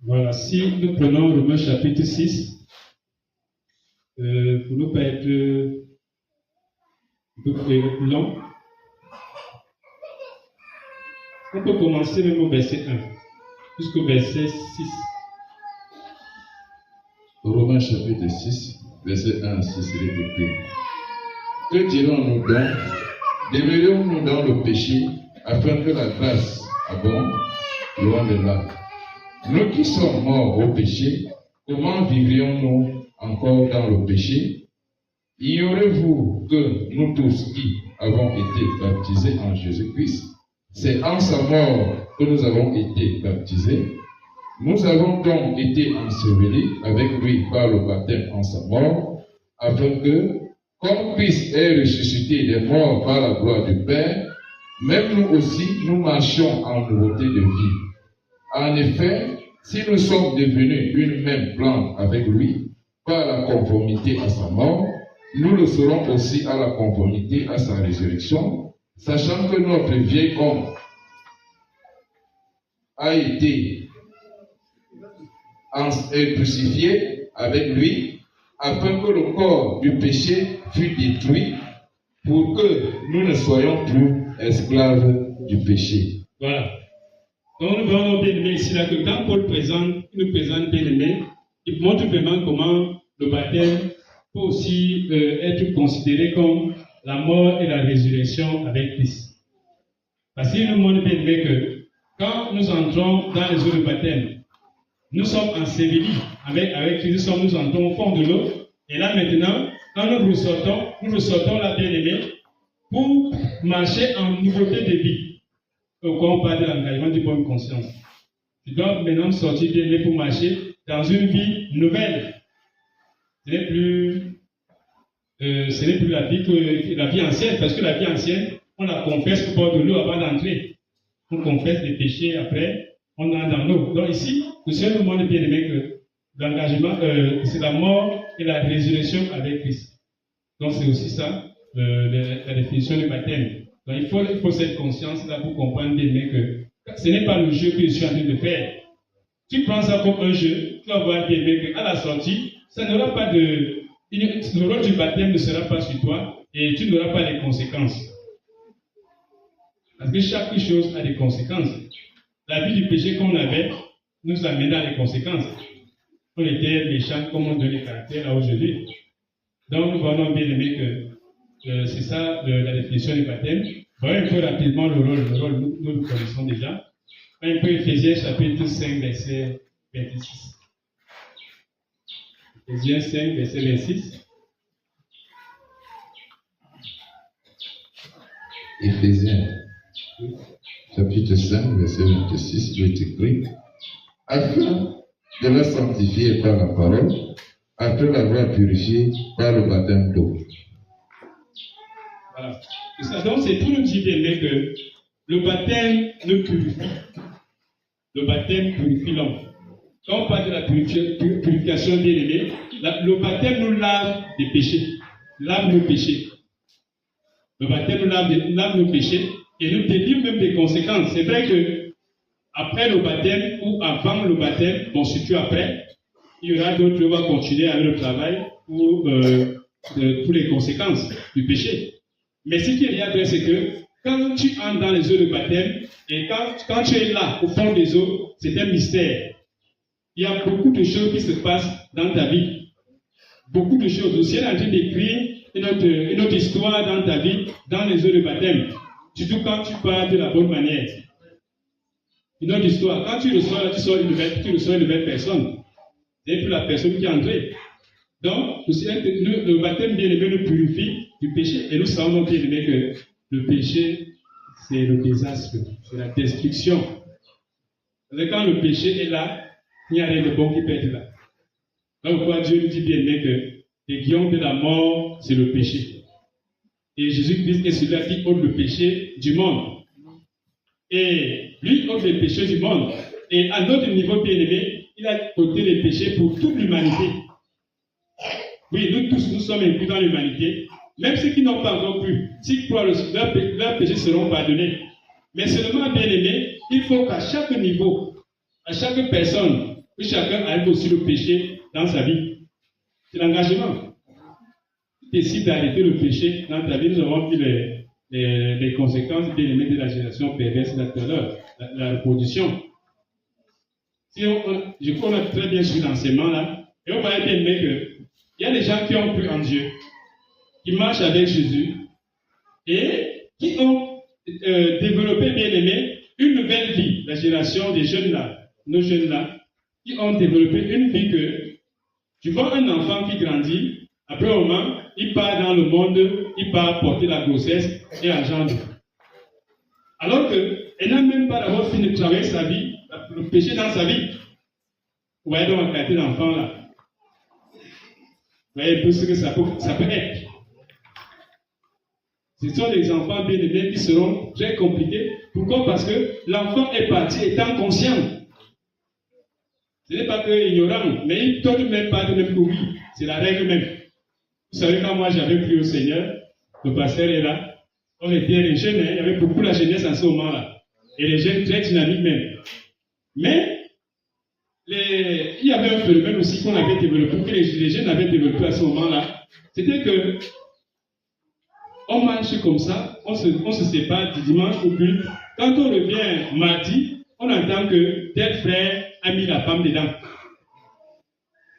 Voilà, si nous prenons Romains chapitre 6, pour ne pas être un peu long, on peut commencer même au verset 1 jusqu'au verset 6. Romains chapitre 6, verset 1 à 6, il est écrit. Que dirons-nous donc? Demeurons-nous dans le péché afin que la grâce abonde? Loin de là. Nous qui sommes morts au péché, comment vivrions-nous encore dans le péché? Ignorez-vous que nous tous qui avons été baptisés en Jésus-Christ, c'est en sa mort que nous avons été baptisés? Nous avons donc été ensevelis avec lui par le baptême en sa mort, afin que, comme Christ est ressuscité des morts par la gloire du Père, même nous aussi, nous marchions en nouveauté de vie. En effet, si nous sommes devenus une même plante avec lui, par la conformité à sa mort, nous le serons aussi à la conformité à sa résurrection, sachant que notre vieil homme a été crucifié avec lui, afin que le corps du péché fût détruit, pour que nous ne soyons plus esclaves du péché. Voilà. Donc nous voyons bien aimé ici là que quand Paul nous présente bien aimé, il montre vraiment comment le baptême peut aussi être considéré comme la mort et la résurrection avec Christ. Parce qu'il nous montre bien aimé que quand nous entrons dans les eaux de baptême, nous sommes ensevelis avec Christ, nous entrons au fond de l'eau, et là maintenant, quand nous ressortons là bien aimé, pour marcher en nouveauté de vie. Pourquoi on parle de l'engagement de bonne conscience? Tu dois maintenant sortir bien aimé pour marcher dans une vie nouvelle. Ce n'est plus la vie ancienne, parce que la vie ancienne, on la confesse au bord de l'eau avant d'entrer. On confesse les péchés, après, on entre dans l'eau. Donc ici, le Seigneur nous montre bien aimé que l'engagement, c'est la mort et la résurrection avec Christ. Donc c'est aussi ça, la définition du baptême. Donc il faut cette conscience-là pour comprendre bien aimé que ce n'est pas le jeu que je suis en train de faire. Tu prends ça comme un jeu, tu vas voir bien aimé qu'à la sortie, ça n'aura pas de... Le rôle du baptême ne sera pas sur toi et tu n'auras pas les conséquences. Parce que chaque chose a des conséquences. La vie du péché qu'on avait nous amène à des conséquences. On était méchants comme on donne les caractères là aujourd'hui. Donc nous voyons bien aimé que c'est ça la définition du baptême. Voyons un peu rapidement le rôle nous le connaissons déjà. Un peu Éphésiens chapitre 5 verset 26. Éphésiens 5 verset 26. Éphésiens chapitre 5 verset 26, il est écrit: afin de la sanctifier par la parole, après l'avoir purifié par le baptême d'eau. Voilà. Donc c'est pour nous dire que le baptême nous purifie. Le baptême purifie l'homme. Quand on parle de la purification bien aimée, le baptême nous lave des péchés, lave nos péchés. Le baptême nous lave nos péchés et nous délivre même des conséquences. C'est vrai que après le baptême ou avant le baptême, bon, surtout après, il y aura d'autres qui vont continuer avec le travail pour les conséquences du péché. Mais ce qui est bien, c'est que quand tu entres dans les eaux de baptême et quand tu es là, au fond des eaux, c'est un mystère. Il y a beaucoup de choses qui se passent dans ta vie. Beaucoup de choses. Le ciel est en train d'écrire une autre histoire dans ta vie, dans les eaux de baptême. Surtout quand tu parles de la bonne manière. Une autre histoire. Quand tu reçois, tu reçois une nouvelle personne. C'est plus la personne qui est entrée. Donc, le baptême bien aimé nous purifie du péché. Et nous savons bien aimé que le péché, c'est le désastre, c'est la destruction. Parce que quand le péché est là, il n'y a rien de bon qui peut être là. Donc, pourquoi Dieu nous dit bien aimé que le guillaume de la mort, c'est le péché. Et Jésus-Christ est celui qui ôte le péché du monde. Et lui ôte le péché du monde. Et à notre niveau bien aimé, il a ôté les péchés pour toute l'humanité. Oui, nous tous, nous sommes inclus dans l'humanité. Même ceux qui n'ont pas encore cru, s'ils croient, leurs péchés seront pardonnés. Mais seulement, bien aimé, il faut qu'à chaque niveau, à chaque personne, que chacun arrive aussi le péché dans sa vie. C'est l'engagement. Tu décides d'arrêter le péché dans ta vie, nous avons vu les conséquences bien aimées de la génération perverse de tout à l'heure, la reproduction. Je crois qu'on a très bien suivi l'enseignement là, et on va bien aimé qu'il y a des gens qui ont cru en Dieu, qui marchent avec Jésus, et qui ont développé, bien aimé, une nouvelle vie. La génération des jeunes là, nos jeunes là, qui ont développé une vie que tu vois un enfant qui grandit, après un moment, il part dans le monde, il part porter la grossesse et engendre. Alors qu'elle n'a même pas d'avoir fini de travailler sa vie, le péché dans sa vie. Vous voyez donc la qualité d'enfant là. Vous voyez un peu ce que ça peut être. Ce sont des enfants bien aimés qui seront très compliqués. Pourquoi? Parce que l'enfant est parti étant conscient. Ce n'est pas que ignorant, mais il ne même pas de même que oui. C'est la règle même. Vous savez, quand moi j'avais pris au Seigneur, le pasteur est là, on était les jeunes, il y avait beaucoup la jeunesse en ce moment-là. Et les jeunes très dynamiques même. Mais, il y avait un phénomène aussi qu'on avait développé, que les jeunes avaient développé à ce moment-là. C'était que, on marche comme ça, on se sépare du dimanche au culte. Quand on revient mardi, on entend que tel frère a mis la femme dedans.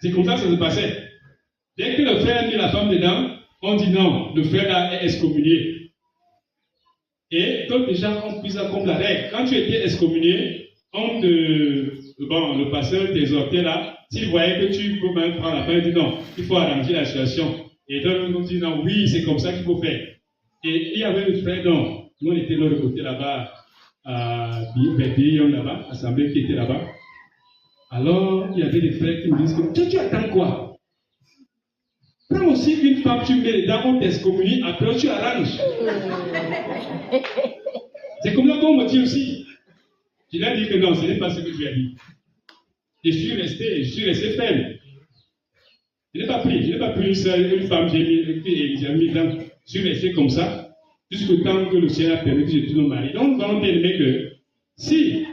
C'est comme ça que ça se passait. Dès que le frère a mis la femme dedans, on dit non, le frère là est excommunié. Et donc les gens ont pris ça comme la règle. Quand tu étais excommunié, le pasteur t'exhortait là, s'il voyait que tu peux même prendre la femme, il dit non, il faut arranger la situation. Et donc on dit non, oui, c'est comme ça qu'il faut faire. Et il y avait le frère, non, nous on était de l'autre côté là-bas, à Bédion là-bas, assemblée qui était là-bas. Alors, il y avait des frères qui me disent que tu attends quoi? Prends aussi une femme, tu mets dedans, on t'excommunie, après tu arranges. C'est comme ça qu'on me dit aussi. Tu l'as dit que non, ce n'est pas ce que tu as dit. Et je suis resté ferme. Je n'ai pas pris une femme, j'ai mis dedans. Je suis resté comme ça, jusqu'au temps que le Seigneur a permis que je tourne au mari. Donc, nous allons bien aimer que si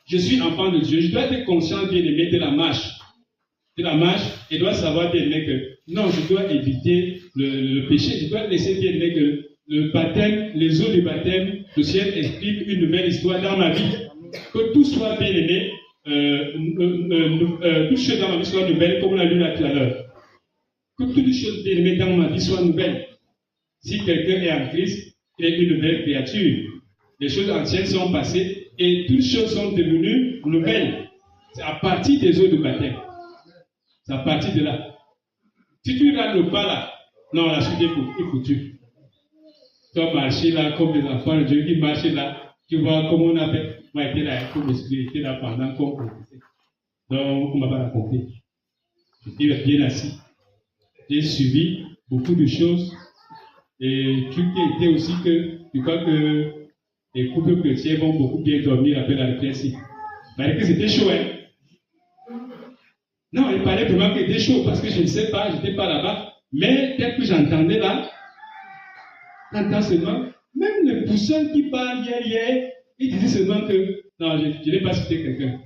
je suis enfant de Dieu, je dois être conscient, bien aimé, de la marche. De la marche, et dois savoir, bien aimé, que non, je dois éviter le péché. Je dois laisser, bien aimé, que le baptême, les eaux du baptême, le ciel exprime une nouvelle histoire dans ma vie. Que tout soit bien aimé, toutes choses dans ma vie soient nouvelles, comme on l'a lu là tout à l'heure. Que toutes les choses bien aimées dans ma vie soient nouvelles. Si quelqu'un est en Christ, il est une nouvelle créature. Les choses anciennes sont passées et toutes choses sont devenues nouvelles. C'est à partir des eaux de baptême. C'est à partir de là. Si tu regardes le pas là, non, la suite est foutue. Tu vas marcher là comme des enfants de Dieu qui marchent là. Tu vois comment on a fait. Moi, j'étais là, comme l'esprit était là pendant qu'on confessait. Donc, on ne m'a pas raconté. J'étais bien assis. J'ai suivi beaucoup de choses. Et tu était aussi que, je crois que les couples chrétiens vont beaucoup bien dormir après la réflexion. Il paraît que c'était chaud, hein? Non, il paraît vraiment que c'était chaud parce que je ne sais pas, je n'étais pas là-bas. Mais tel que j'entendais là, j'entends seulement, même le poussin qui parle hier, il disait seulement que, non, je n'ai pas cité quelqu'un.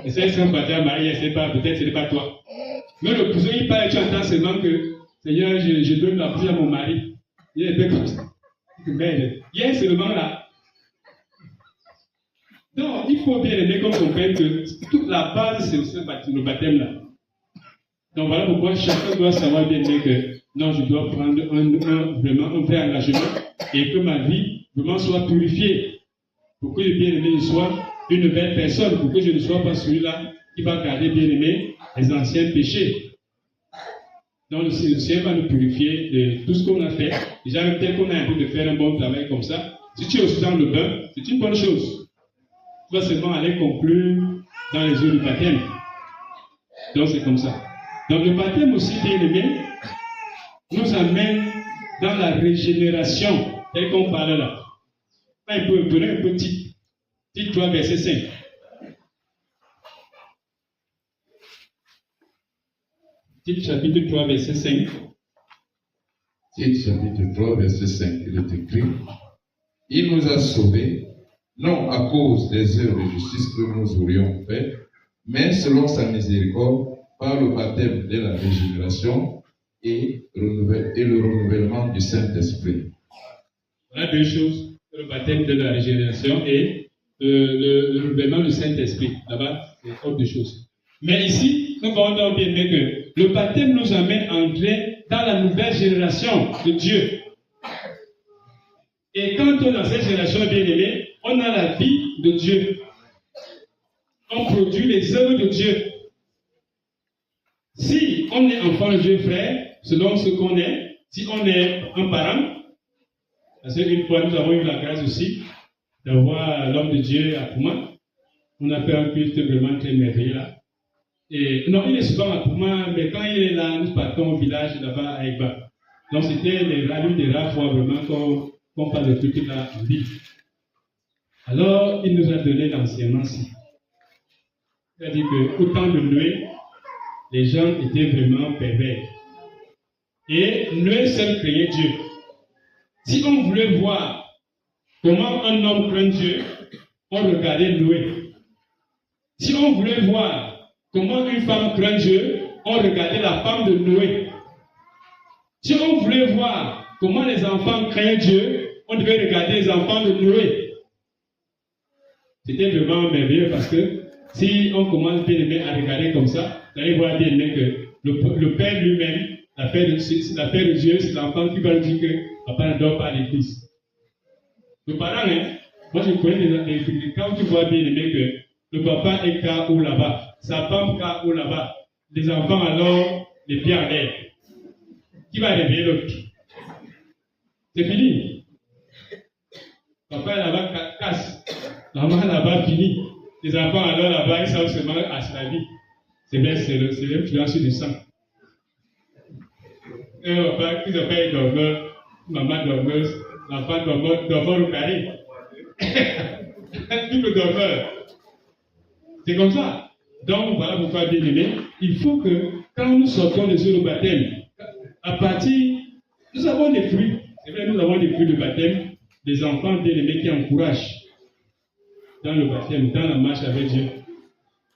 Et c'est un baptême, je ne sais pas, peut-être ce n'est pas toi. Mais le poussin, il parle, tu entends seulement que, Seigneur, je donne la bouche à mon mari. Il est un peu comme ça. Mais, hier seulement là. Donc, il faut bien aimer qu'on comprenne que toute la base, c'est le baptême là. Donc, voilà pourquoi chacun doit savoir bien aimer que, non, je dois prendre vraiment un vrai engagement et que ma vie vraiment soit purifiée. Pour que le bien-aimé soit une belle personne, pour que je ne sois pas celui-là qui va garder bien-aimé les anciens péchés. Donc le Seigneur va nous purifier de tout ce qu'on a fait. Déjà, même tel qu'on a envie de faire un bon travail comme ça, si tu es aussi dans le bain, c'est une bonne chose. Tu vas seulement aller conclure dans les eaux du baptême. Donc c'est comme ça. Donc le baptême aussi, bien-aimé, nous amène dans la régénération, tel qu'on parle là. Un peu, prenez un peu Tite 3, verset 5. Tite chapitre 3, verset 5. Tite chapitre 3, verset 5, il est écrit: Il nous a sauvés, non à cause des œuvres de justice que nous aurions faites, mais selon sa miséricorde, par le baptême de la régénération et le renouvellement du Saint-Esprit. Voilà deux choses. Le baptême de la régénération et le renouvellement du Saint-Esprit. Là-bas, c'est autre chose. Mais ici, nous voyons bien que le baptême nous amène à entrer dans la nouvelle génération de Dieu. Et quand on est dans cette génération bien-aimée, on a la vie de Dieu. On produit les œuvres de Dieu. Si on est enfant de Dieu, frère, selon ce qu'on est, si on est un parent, parce qu'une fois, nous avons eu la grâce aussi d'avoir l'homme de Dieu à Pouma. On a fait un culte vraiment très merveilleux là. Et non, il est souvent à Pouma, mais quand il est là, nous partons au village là-bas à Aigba. Donc c'était l'une des rares fois vraiment qu'on parle de culte là en ville. Alors, il nous a donné l'enseignement-ci. Il a dit qu'au temps de Noé, les gens étaient vraiment pervers. Et Noé seul craignait Dieu. Si on voulait voir comment un homme craint Dieu, on regardait Noé. Si on voulait voir comment une femme craint Dieu, on regardait la femme de Noé. Si on voulait voir comment les enfants craignent Dieu, on devait regarder les enfants de Noé. C'était vraiment merveilleux parce que si on commence bien aimé à regarder comme ça, vous allez voir bien aimé que le Père lui-même, l'affaire de Dieu, c'est l'enfant qui va dire que papa ne dort pas à l'église. Le parent, moi je connais des cas où tu vois bien aimé que le papa est KO là-bas, sa femme KO là-bas, les enfants alors les pieds en l'air. Qui va réveiller l'autre? C'est fini. Papa là-bas casse, maman là-bas fini. Les enfants alors là-bas ils savent seulement à la vie. C'est l'influence du sang. Papa qui s'appelle dormeur, maman dormeuse, l'enfant dormeur au carré. Double dormeur. C'est comme ça. Donc, voilà pourquoi, bien aimé, il faut que, quand nous sortons des eaux de baptême, à partir, nous avons des fruits. C'est vrai, nous avons des fruits de baptême, des enfants bien aimés qui encouragent dans le baptême, dans la marche avec Dieu.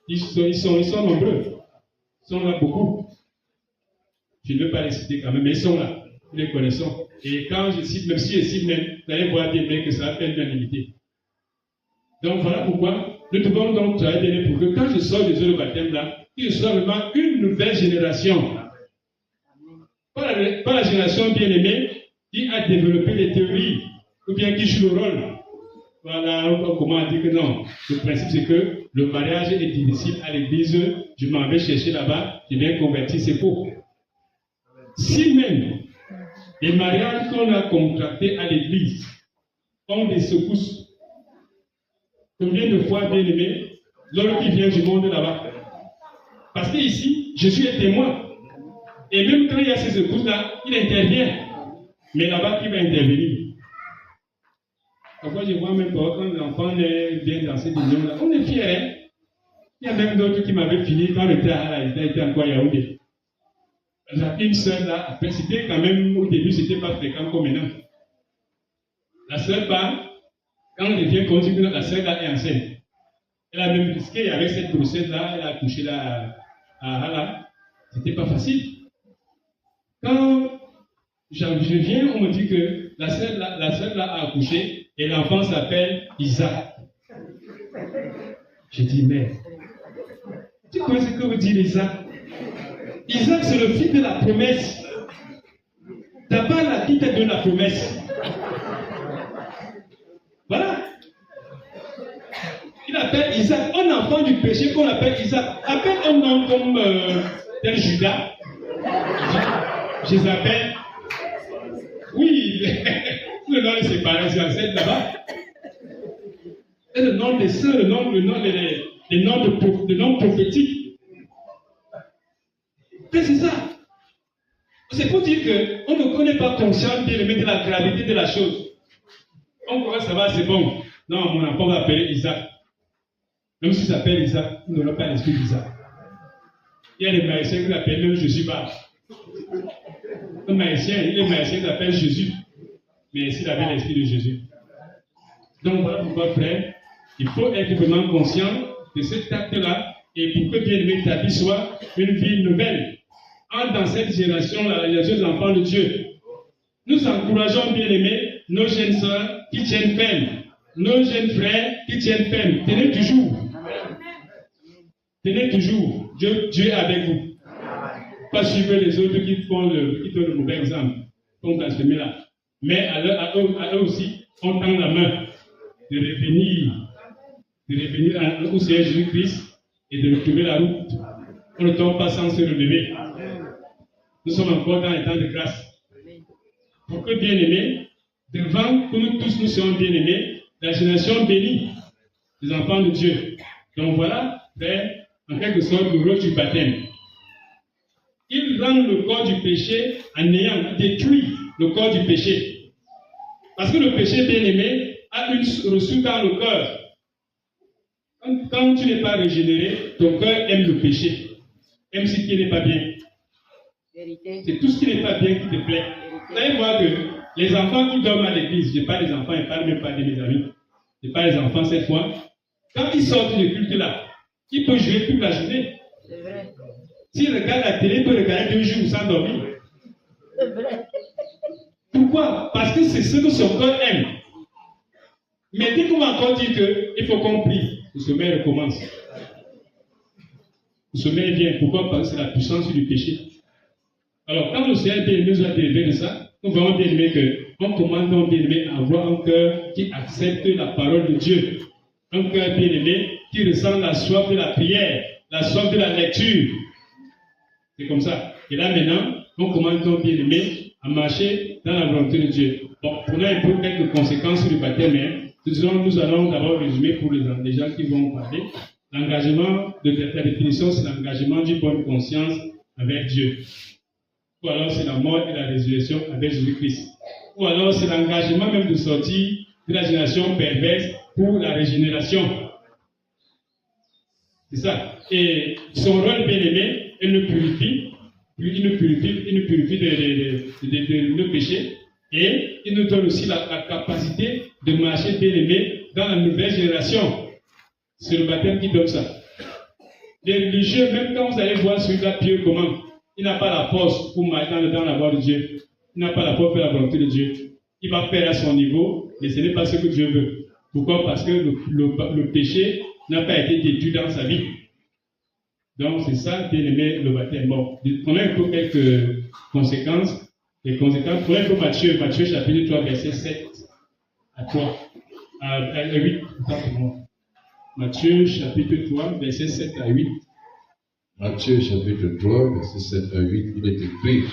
Ils sont nombreux. Ils sont là beaucoup. Je ne veux pas les citer quand même, mais ils sont là. Nous les connaissons. Et quand je cite, même si je cite même, vous allez voir bien que ça va faire l'unanimité. Donc voilà pourquoi nous devons donc travailler pour que quand je sors des eaux de baptême là, qu'il soit vraiment une nouvelle génération. Pas la génération bien-aimée qui a développé les théories ou bien qui joue le rôle. Voilà comment on dit que non. Le principe c'est que le mariage est difficile à l'église, je m'en vais chercher là-bas, je viens convertir, c'est faux. Si même les mariages qu'on a contractés à l'église ont des secousses, combien de fois, bien aimé, l'homme qui vient du monde là-bas? Parce que ici, je suis un témoin. Et même quand il y a ces secousses-là, il intervient. Mais là-bas, qui va intervenir? Parfois, je vois même quand l'enfant vient dans cette union-là, on est fiers. Hein? Il y a même d'autres qui m'avaient fini quand le théâtre était encore à Yaoundé. J'avais une sœur là, après, c'était quand même, au début, c'était pas fréquent comme maintenant. La sœur part. Quand on devient connu que la sœur là est enceinte, elle a même risqué avec cette grossesse-là, elle a accouché là à Hala. C'était pas facile. Quand je viens, on me dit que la sœur là a accouché et l'enfant s'appelle Isaac. Je dis, mais tu connais ce que veut dire Isaac? Isaac, c'est le fils de la promesse. D'abord, la qui te donne la promesse. Voilà. Il appelle Isaac, un enfant du péché qu'on appelle Isaac. Appelle un nom comme tel Judas. Je les appelle. Oui, le nom de ses parents, c'est ancêtre là-bas. Et le nom des saints, les noms prophétiques. Mais c'est ça. C'est pour dire qu'on ne connaît pas conscience de la gravité de la chose. On pourrait savoir, c'est bon. Non, mon enfant va appeler Isaac. Même s'il s'appelle Isaac, il n'aura pas l'esprit d'Isaac. Il y a des magiciens qui l'appellent même Jésus Bar. Un magicien, il est magicien qui l'appelle Jésus. Mais s'il avait l'esprit de Jésus. Donc voilà pourquoi, frère, il faut être vraiment conscient de cet acte-là et pour que bien aimé ta vie soit une vie nouvelle. Entre dans cette génération-là, les jeunes enfants de Dieu. Nous encourageons bien aimés nos jeunes sœurs qui tiennent ferme, nos jeunes frères qui tiennent ferme. Tenez toujours. Tenez toujours. Dieu est avec vous. Pas suivre les autres qui donnent le mauvais exemple. Comme blasphémer là. Mais à eux aussi, on tend la main de revenir au Seigneur Jésus-Christ et de retrouver la route. On ne tombe pas sans se relever. Nous sommes encore dans les temps de grâce. Pour que bien aimés, devant que nous tous nous soyons bien aimés, la génération bénie, les enfants de Dieu. Donc voilà, frère, en quelque sorte, le rôle du baptême. Il rend le corps du péché en ayant détruit le corps du péché. Parce que le péché bien aimé a une ressource dans le cœur. Quand tu n'es pas régénéré, ton cœur aime le péché. Aime ce qui n'est pas bien. C'est tout ce qui n'est pas bien qui te plaît. Vous allez voir que les enfants qui dorment à l'église, je n'ai pas les enfants, je ne parle même pas de mes amis, je n'ai pas les enfants cette fois, quand ils sortent du culte là, ils peuvent jouer toute la journée. C'est vrai. S'ils regardent la télé, ils peuvent regarder 2 jours sans dormir. C'est vrai. Pourquoi? Parce que c'est ce que son cœur aime. Mais dès qu'on va encore dire qu'il faut qu'on prie, le sommeil recommence. Le sommeil vient. Pourquoi? Parce que c'est la puissance du péché. Alors, quand le Seigneur bien-aimé nous a délivré de ça, nous voyons bien aimé qu'on commande donc bien aimé à avoir un cœur qui accepte la parole de Dieu. Un cœur bien aimé qui ressent la soif de la prière, la soif de la lecture. C'est comme ça. Et là maintenant, on commande donc bien aimé à marcher dans la volonté de Dieu. Bon, prenons un peu quelques conséquences sur le baptême. Nous allons d'abord résumer pour les gens qui vont parler. L'engagement de la définition, c'est l'engagement d'une bonne conscience avec Dieu. Ou alors c'est la mort et la résurrection avec Jésus-Christ. ou alors c'est l'engagement même de sortir de la génération perverse pour la régénération. C'est ça. Et son rôle bien-aimé, il nous purifie de nos péchés, et il nous donne aussi la capacité de marcher bien-aimé dans la nouvelle génération. C'est le baptême qui donne ça. Les religieux, même quand vous allez voir celui-là pieux comment, il n'a pas la force pour marcher dans la voie de Dieu. Il n'a pas la force pour faire la volonté de Dieu. Il va faire à son niveau, mais ce n'est pas ce que Dieu veut. Pourquoi? Parce que le péché n'a pas été détruit dans sa vie. Donc c'est ça, bien aimé, le baptême. Bon, prenons un peu quelques conséquences. Les conséquences, prenons un peu Matthieu chapitre 3, verset 7 à 3. À 8, autant pour moi. Matthieu chapitre 3, verset 7 à 8. Matthieu chapitre 3, verset 7 à 8, il est écrit: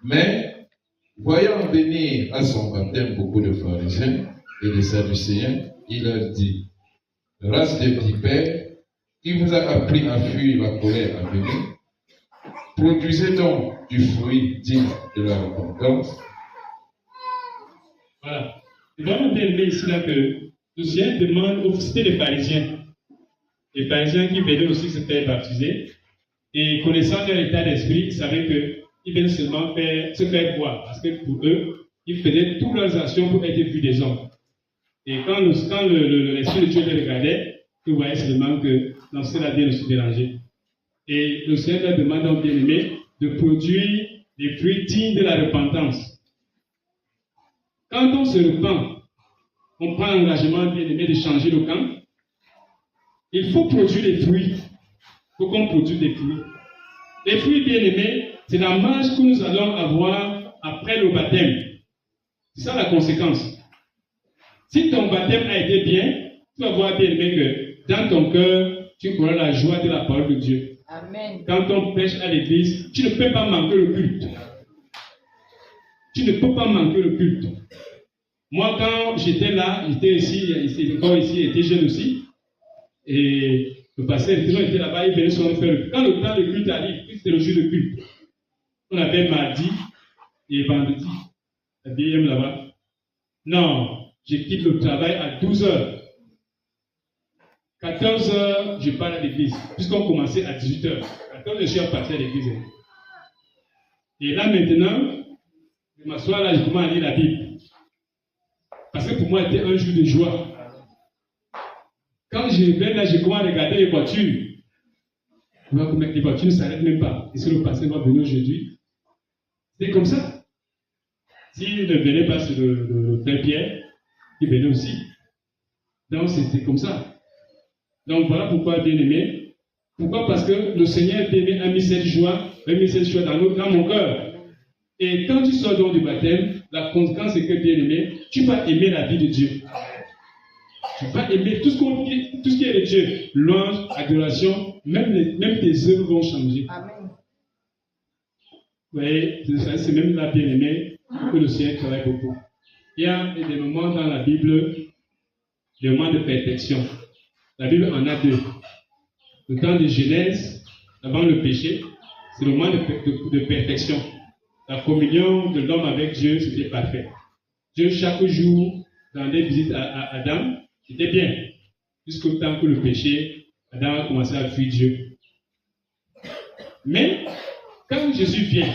Mais, voyant venir à son baptême beaucoup de pharisiens et de sadducéens, il leur dit: Race de vipères, qui vous a appris à fuir la colère à venir, produisez donc du fruit digne de la repentance. Voilà. C'est vraiment bien aimé ici là que le Seigneur demande, c'était les pharisiens. Les pharisiens qui venaient aussi se faire baptiser, et connaissant leur état d'esprit, ils savaient qu'ils venaient seulement se faire voir, parce que pour eux, ils faisaient toutes leurs actions pour être vus des hommes. Et quand l'Esprit de Dieu les regardait, ils voyaient seulement que dans cela vient de se déranger. Et le Seigneur leur demande aux bien-aimés de produire des fruits dignes de la repentance. Quand on se repent, on prend l'engagement bien-aimé de changer le camp. Il faut produire des fruits. Il faut qu'on produise des fruits. Les fruits bien-aimés, c'est la marche que nous allons avoir après le baptême. C'est ça la conséquence. Si ton baptême a été bien, tu vas voir bien-aimé que dans ton cœur, tu auras la joie de la parole de Dieu. Amen. Quand on prêche à l'église, tu ne peux pas manquer le culte. Tu ne peux pas manquer le culte. Moi, quand j'étais là, j'étais ici, j'étais jeune aussi, et le pasteur était là-bas, il venait souvent faire le culte. Quand le temps de culte arrive, c'était le jour de culte. On avait mardi et vendredi. La BM là-bas. Non, je quitte le travail à 12h. 14h, je pars à l'église, puisqu'on commençait à 18h. 14h, je suis parti à l'église. Et là maintenant, je m'assois là, je commence à lire la Bible. Parce que pour moi, c'était un jour de joie. Quand je viens là, je commence à regarder les voitures. Les voitures ne s'arrêtent même pas. Est-ce que le pasteur va venir aujourd'hui? C'est comme ça. S'il ne venait pas sur le frère Pierre, il venait aussi. Donc c'est comme ça. Donc voilà pourquoi, bien aimé. Pourquoi? Parce que le Seigneur bien-aimé a mis cette joie dans mon cœur. Et quand tu sors donc du baptême, la conséquence est que, bien aimé, tu vas aimer la vie de Dieu. Tu vas aimer tout ce qui est de Dieu. Louange, adoration, même tes œuvres vont changer. Amen. Vous voyez, c'est même là, bien aimé, que le Seigneur travaille beaucoup. Il y a des moments dans la Bible, des moments de perfection. La Bible en a deux. Le temps de Genèse, avant le péché, c'est le moment de perfection. La communion de l'homme avec Dieu, c'était parfait. Dieu, chaque jour, dans des visites à Adam, c'était bien. Jusqu'au temps que le péché, Adam a commencé à fuir Dieu. Mais, quand Jésus vient,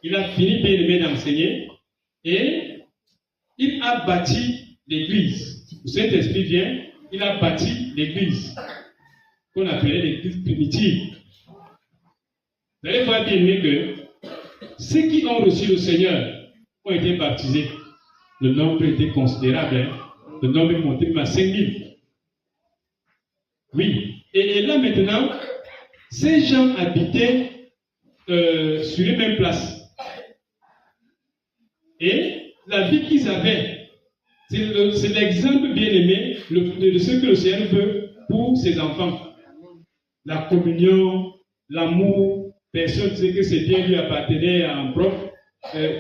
il a fini bien aimé d'enseigner et il a bâti l'église. Le Saint-Esprit vient, il a bâti l'église, qu'on appelait l'église primitive. Vous allez voir bien aimé que ceux qui ont reçu le Seigneur ont été baptisés. Le nombre était considérable. Hein? Le nombre est monté à 5000. Oui. Et là maintenant, ces gens habitaient sur les mêmes places. Et la vie qu'ils avaient, c'est l'exemple bien aimé de ce que le Seigneur veut pour ses enfants. La communion, l'amour, personne ne sait que c'est bien lui appartenait à un prof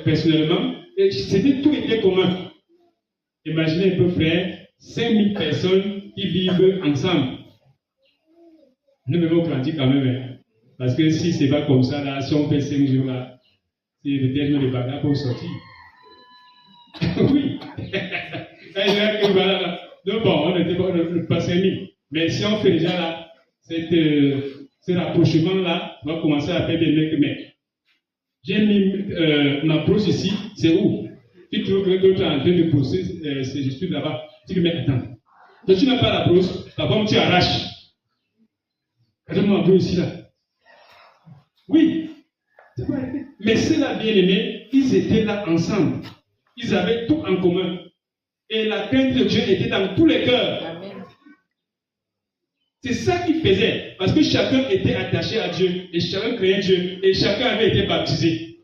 personnellement. Et tout était commun. Imaginez un peu, frère, 5000 personnes qui vivent ensemble. Nous devons grandir quand même. Hein. Parce que si ce n'est pas comme ça, là, si on fait 5 jours là, c'est peut-être les bagages pour sortir. Oui. C'est-à-dire que voilà. Donc bon, on n'était pas sémis. Mais si on fait déjà là, ce rapprochement-là, on va commencer à faire des mecs. J'ai mis ma brosse ici, c'est où? Tu trouves que d'autres en train de brosser ces études là-bas. Tu dis, mais attends. Donc tu n'as pas la brosse, par contre tu arraches. Regarde-moi ma brosse ici là. Oui. Mais ceux-là bien-aimés, ils étaient là ensemble. Ils avaient tout en commun. Et la crainte de Dieu était dans tous les cœurs. Amen. C'est ça qu'ils faisaient. Parce que chacun était attaché à Dieu. Et chacun craignait Dieu. Et chacun avait été baptisé.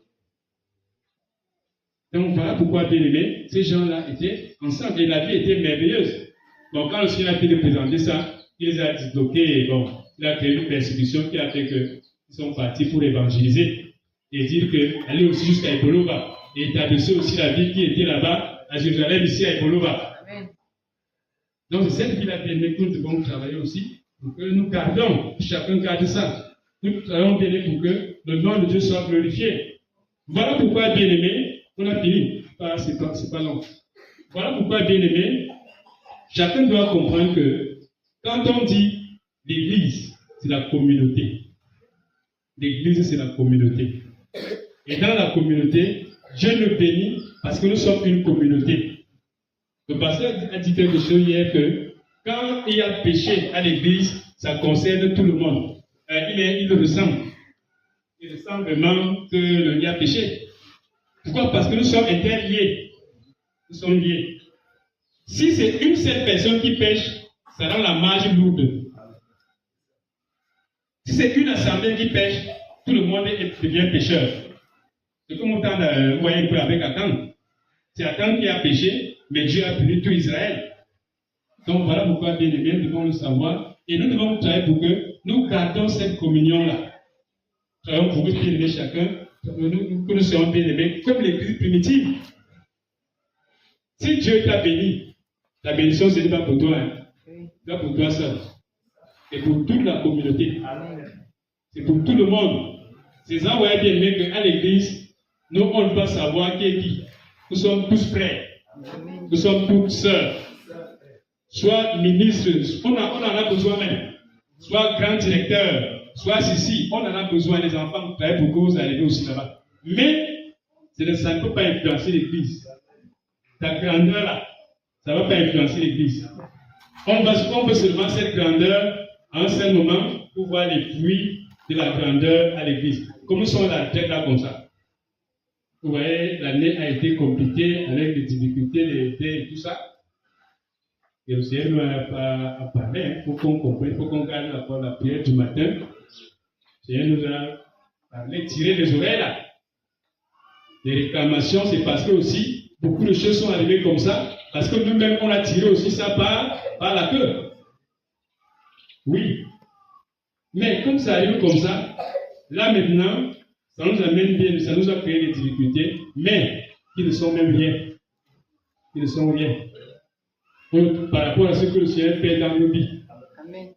Donc voilà pourquoi, bien aimé, ces gens-là étaient ensemble. Et la vie était merveilleuse. Donc quand le Seigneur a fait de présenter ça, il les a disloqués. Et bon, il a créé une persécution qui a fait qu'ils sont partis pour évangéliser. Et dire qu'aller aussi jusqu'à Ebolova. Et établir aussi la vie qui était là-bas, à Jérusalem, ici à Ebolova. Amen. Donc c'est cette vie-là, bien aimé, que nous devons travailler aussi. Pour que nous gardons, chacun garde ça. Nous travaillons bien aimé pour que le nom de Dieu soit glorifié. Voilà pourquoi, bien aimé, on a fini. C'est pas long. Voilà pourquoi, bien aimé, chacun doit comprendre que quand on dit l'église, c'est la communauté. L'église, c'est la communauté. Et dans la communauté, Dieu nous bénit parce que nous sommes une communauté. Le pasteur a dit quelque chose hier que quand il y a péché à l'église, ça concerne tout le monde. Il le ressent. Il ressent vraiment qu'il y a péché. Pourquoi? Parce que nous sommes interliés. Nous sommes liés. Si c'est une seule personne qui pêche, ça rend la marge lourde. Si c'est une assemblée qui pêche, tout le monde devient pécheur. C'est comme on voyait un peu avec Achan. C'est Achan qui a péché, mais Dieu a puni tout Israël. Donc voilà pourquoi, bien aimés, nous devons le savoir. Et nous devons travailler pour que nous gardons cette communion-là. Travaillons pour que, bien aimés, chacun, que nous soyons bien aimés, comme l'église primitive. Si Dieu t'a béni, la bénédiction, ce n'est pas pour toi, hein. C'est pas pour toi seul. C'est pour toute la communauté. C'est pour tout le monde. C'est ça, vous voyez bien aimé, qu'à l'église, nous, on ne doit savoir qui est qui. Nous sommes tous frères. Nous sommes toutes sœurs. Soit ministres, on en a besoin même. Soit grand directeur, soit ceci, on en a besoin. Les enfants, pour que vous arrivez aussi là-bas. Mais, ça ne peut pas influencer l'église. Ta grandeur là, ça ne va pas influencer l'église. On veut seulement cette grandeur à un seul moment pour voir les fruits de la grandeur à l'église. Comme nous sommes à la tête là comme ça. Vous voyez, l'année a été compliquée avec les difficultés, l'été et tout ça. Et le Seigneur nous a parlé, il faut qu'on comprenne, il faut qu'on garde la prière du matin. Le Seigneur nous a parlé, tiré les oreilles là. Les réclamations, c'est parce que aussi, beaucoup de choses sont arrivées comme ça, parce que nous-mêmes, on a tiré aussi ça par la queue. Oui. Mais comme ça arrive comme ça, là maintenant, ça nous amène bien, ça nous a créé des difficultés, mais qui ne sont même rien. Qui ne sont rien. Donc, par rapport à ce que le Seigneur fait dans nos vies. Amen.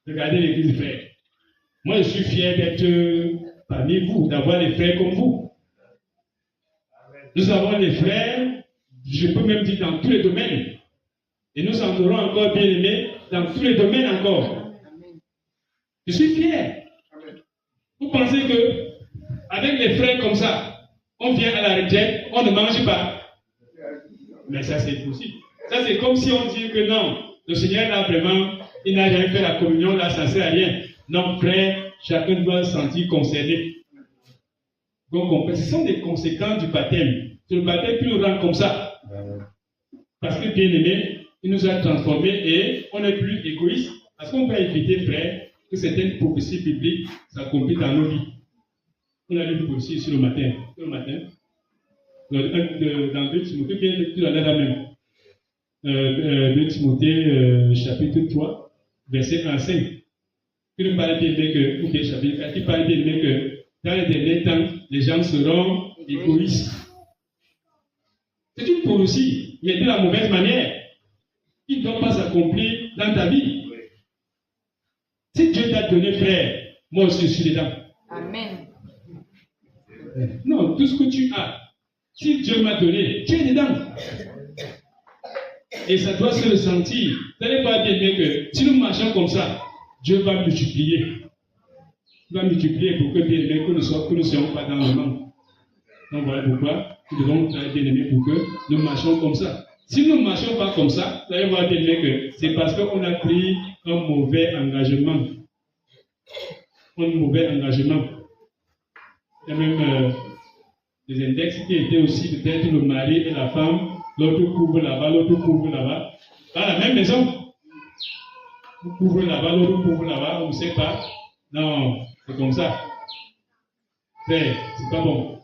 Regardez l'église frère. Moi, je suis fier d'être parmi vous, d'avoir des frères comme vous. Nous avons des frères, je peux même dire dans tous les domaines. Et nous en aurons encore bien aimés dans tous les domaines encore. Je suis fier. Vous pensez que avec les frères comme ça, on vient à la retraite, on ne mange pas. Mais ça, c'est possible. Ça, c'est comme si on dit que non, le Seigneur là vraiment, il n'a jamais fait la communion, là, ça ne sert à rien. Non, frère, chacun doit se sentir concerné. Donc, ce sont des conséquences du baptême. C'est le baptême qui nous rend comme ça. Parce que, bien aimé, il nous a transformés et on n'est plus égoïste. Parce qu'on peut éviter, frère, que certaines prophéties bibliques s'accomplissent dans nos vies. On a lu une prophétie ici le matin. Dans 2 Timothée, bien lecture à l'heure même. 2 Timothée, chapitre 3, verset 1 à 5. Qui nous parle bien que, ok, chapitre 4, qui parle bien que dans les derniers temps, les gens seront égoïstes. C'est une prophétie, mais de la mauvaise manière. Il ne doit pas s'accomplir dans ta vie. Si Dieu t'a donné, frère, moi aussi je suis dedans. Amen. Non, tout ce que tu as, Si Dieu m'a donné, tu es dedans. Et ça doit se ressentir. Vous n'allez pas bien dire que si nous marchons comme ça, Dieu va multiplier. Il va multiplier pour que bien aimé, que nous ne soyons pas dans le manque. Donc voilà pourquoi nous devons travailler bien aimé pour que nous marchions comme ça. Si nous ne marchons pas comme ça, vous allez voir bien aimé que c'est parce qu'on a pris un mauvais engagement. Un mauvais engagement. Il y a même des index qui étaient aussi peut-être le mari et la femme. L'autre couvre là-bas, l'autre couvre là-bas. Dans la même maison. Vous couvrez là-bas, l'autre couvre là-bas, on ne sait pas. Non, c'est comme ça. C'est pas bon.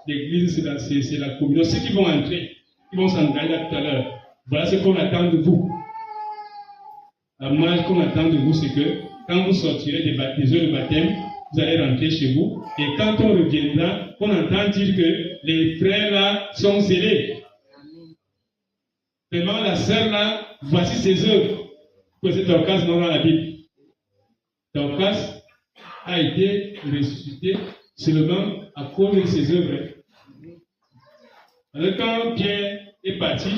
L'église, c'est la communion. Ceux qui vont entrer, qui vont s'engager là tout à l'heure, voilà ce qu'on attend de vous. La marge qu'on attend de vous, c'est que quand vous sortirez des heures de baptême, vous allez rentrer chez vous. Et quand on reviendra, on entend dire que les frères là sont zélés. Vraiment, la sœur là, voici ses œuvres. Que c'est Dorcas non dans la Bible. Dorcas a été ressuscité seulement à cause de ses œuvres. Alors quand Pierre est parti,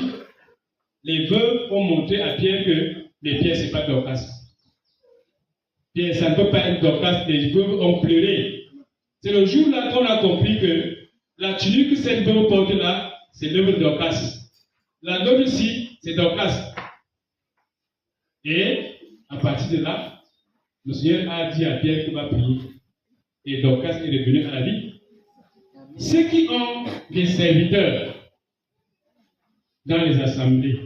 les veuves ont montré à Pierre que mais Pierre, ce n'est pas Dorcas. Pierre, ça ne peut pas être Dorcas. Les veuves ont pleuré. C'est le jour-là qu'on a compris que la tunique que cette veuve porte là, c'est l'œuvre de Dorcas. La nôtre ici, c'est Dorcas. Et à partir de là, le Seigneur a dit à Pierre qu'il va prier. Et Dorcas est revenu à la vie. Ceux qui ont des serviteurs dans les assemblées,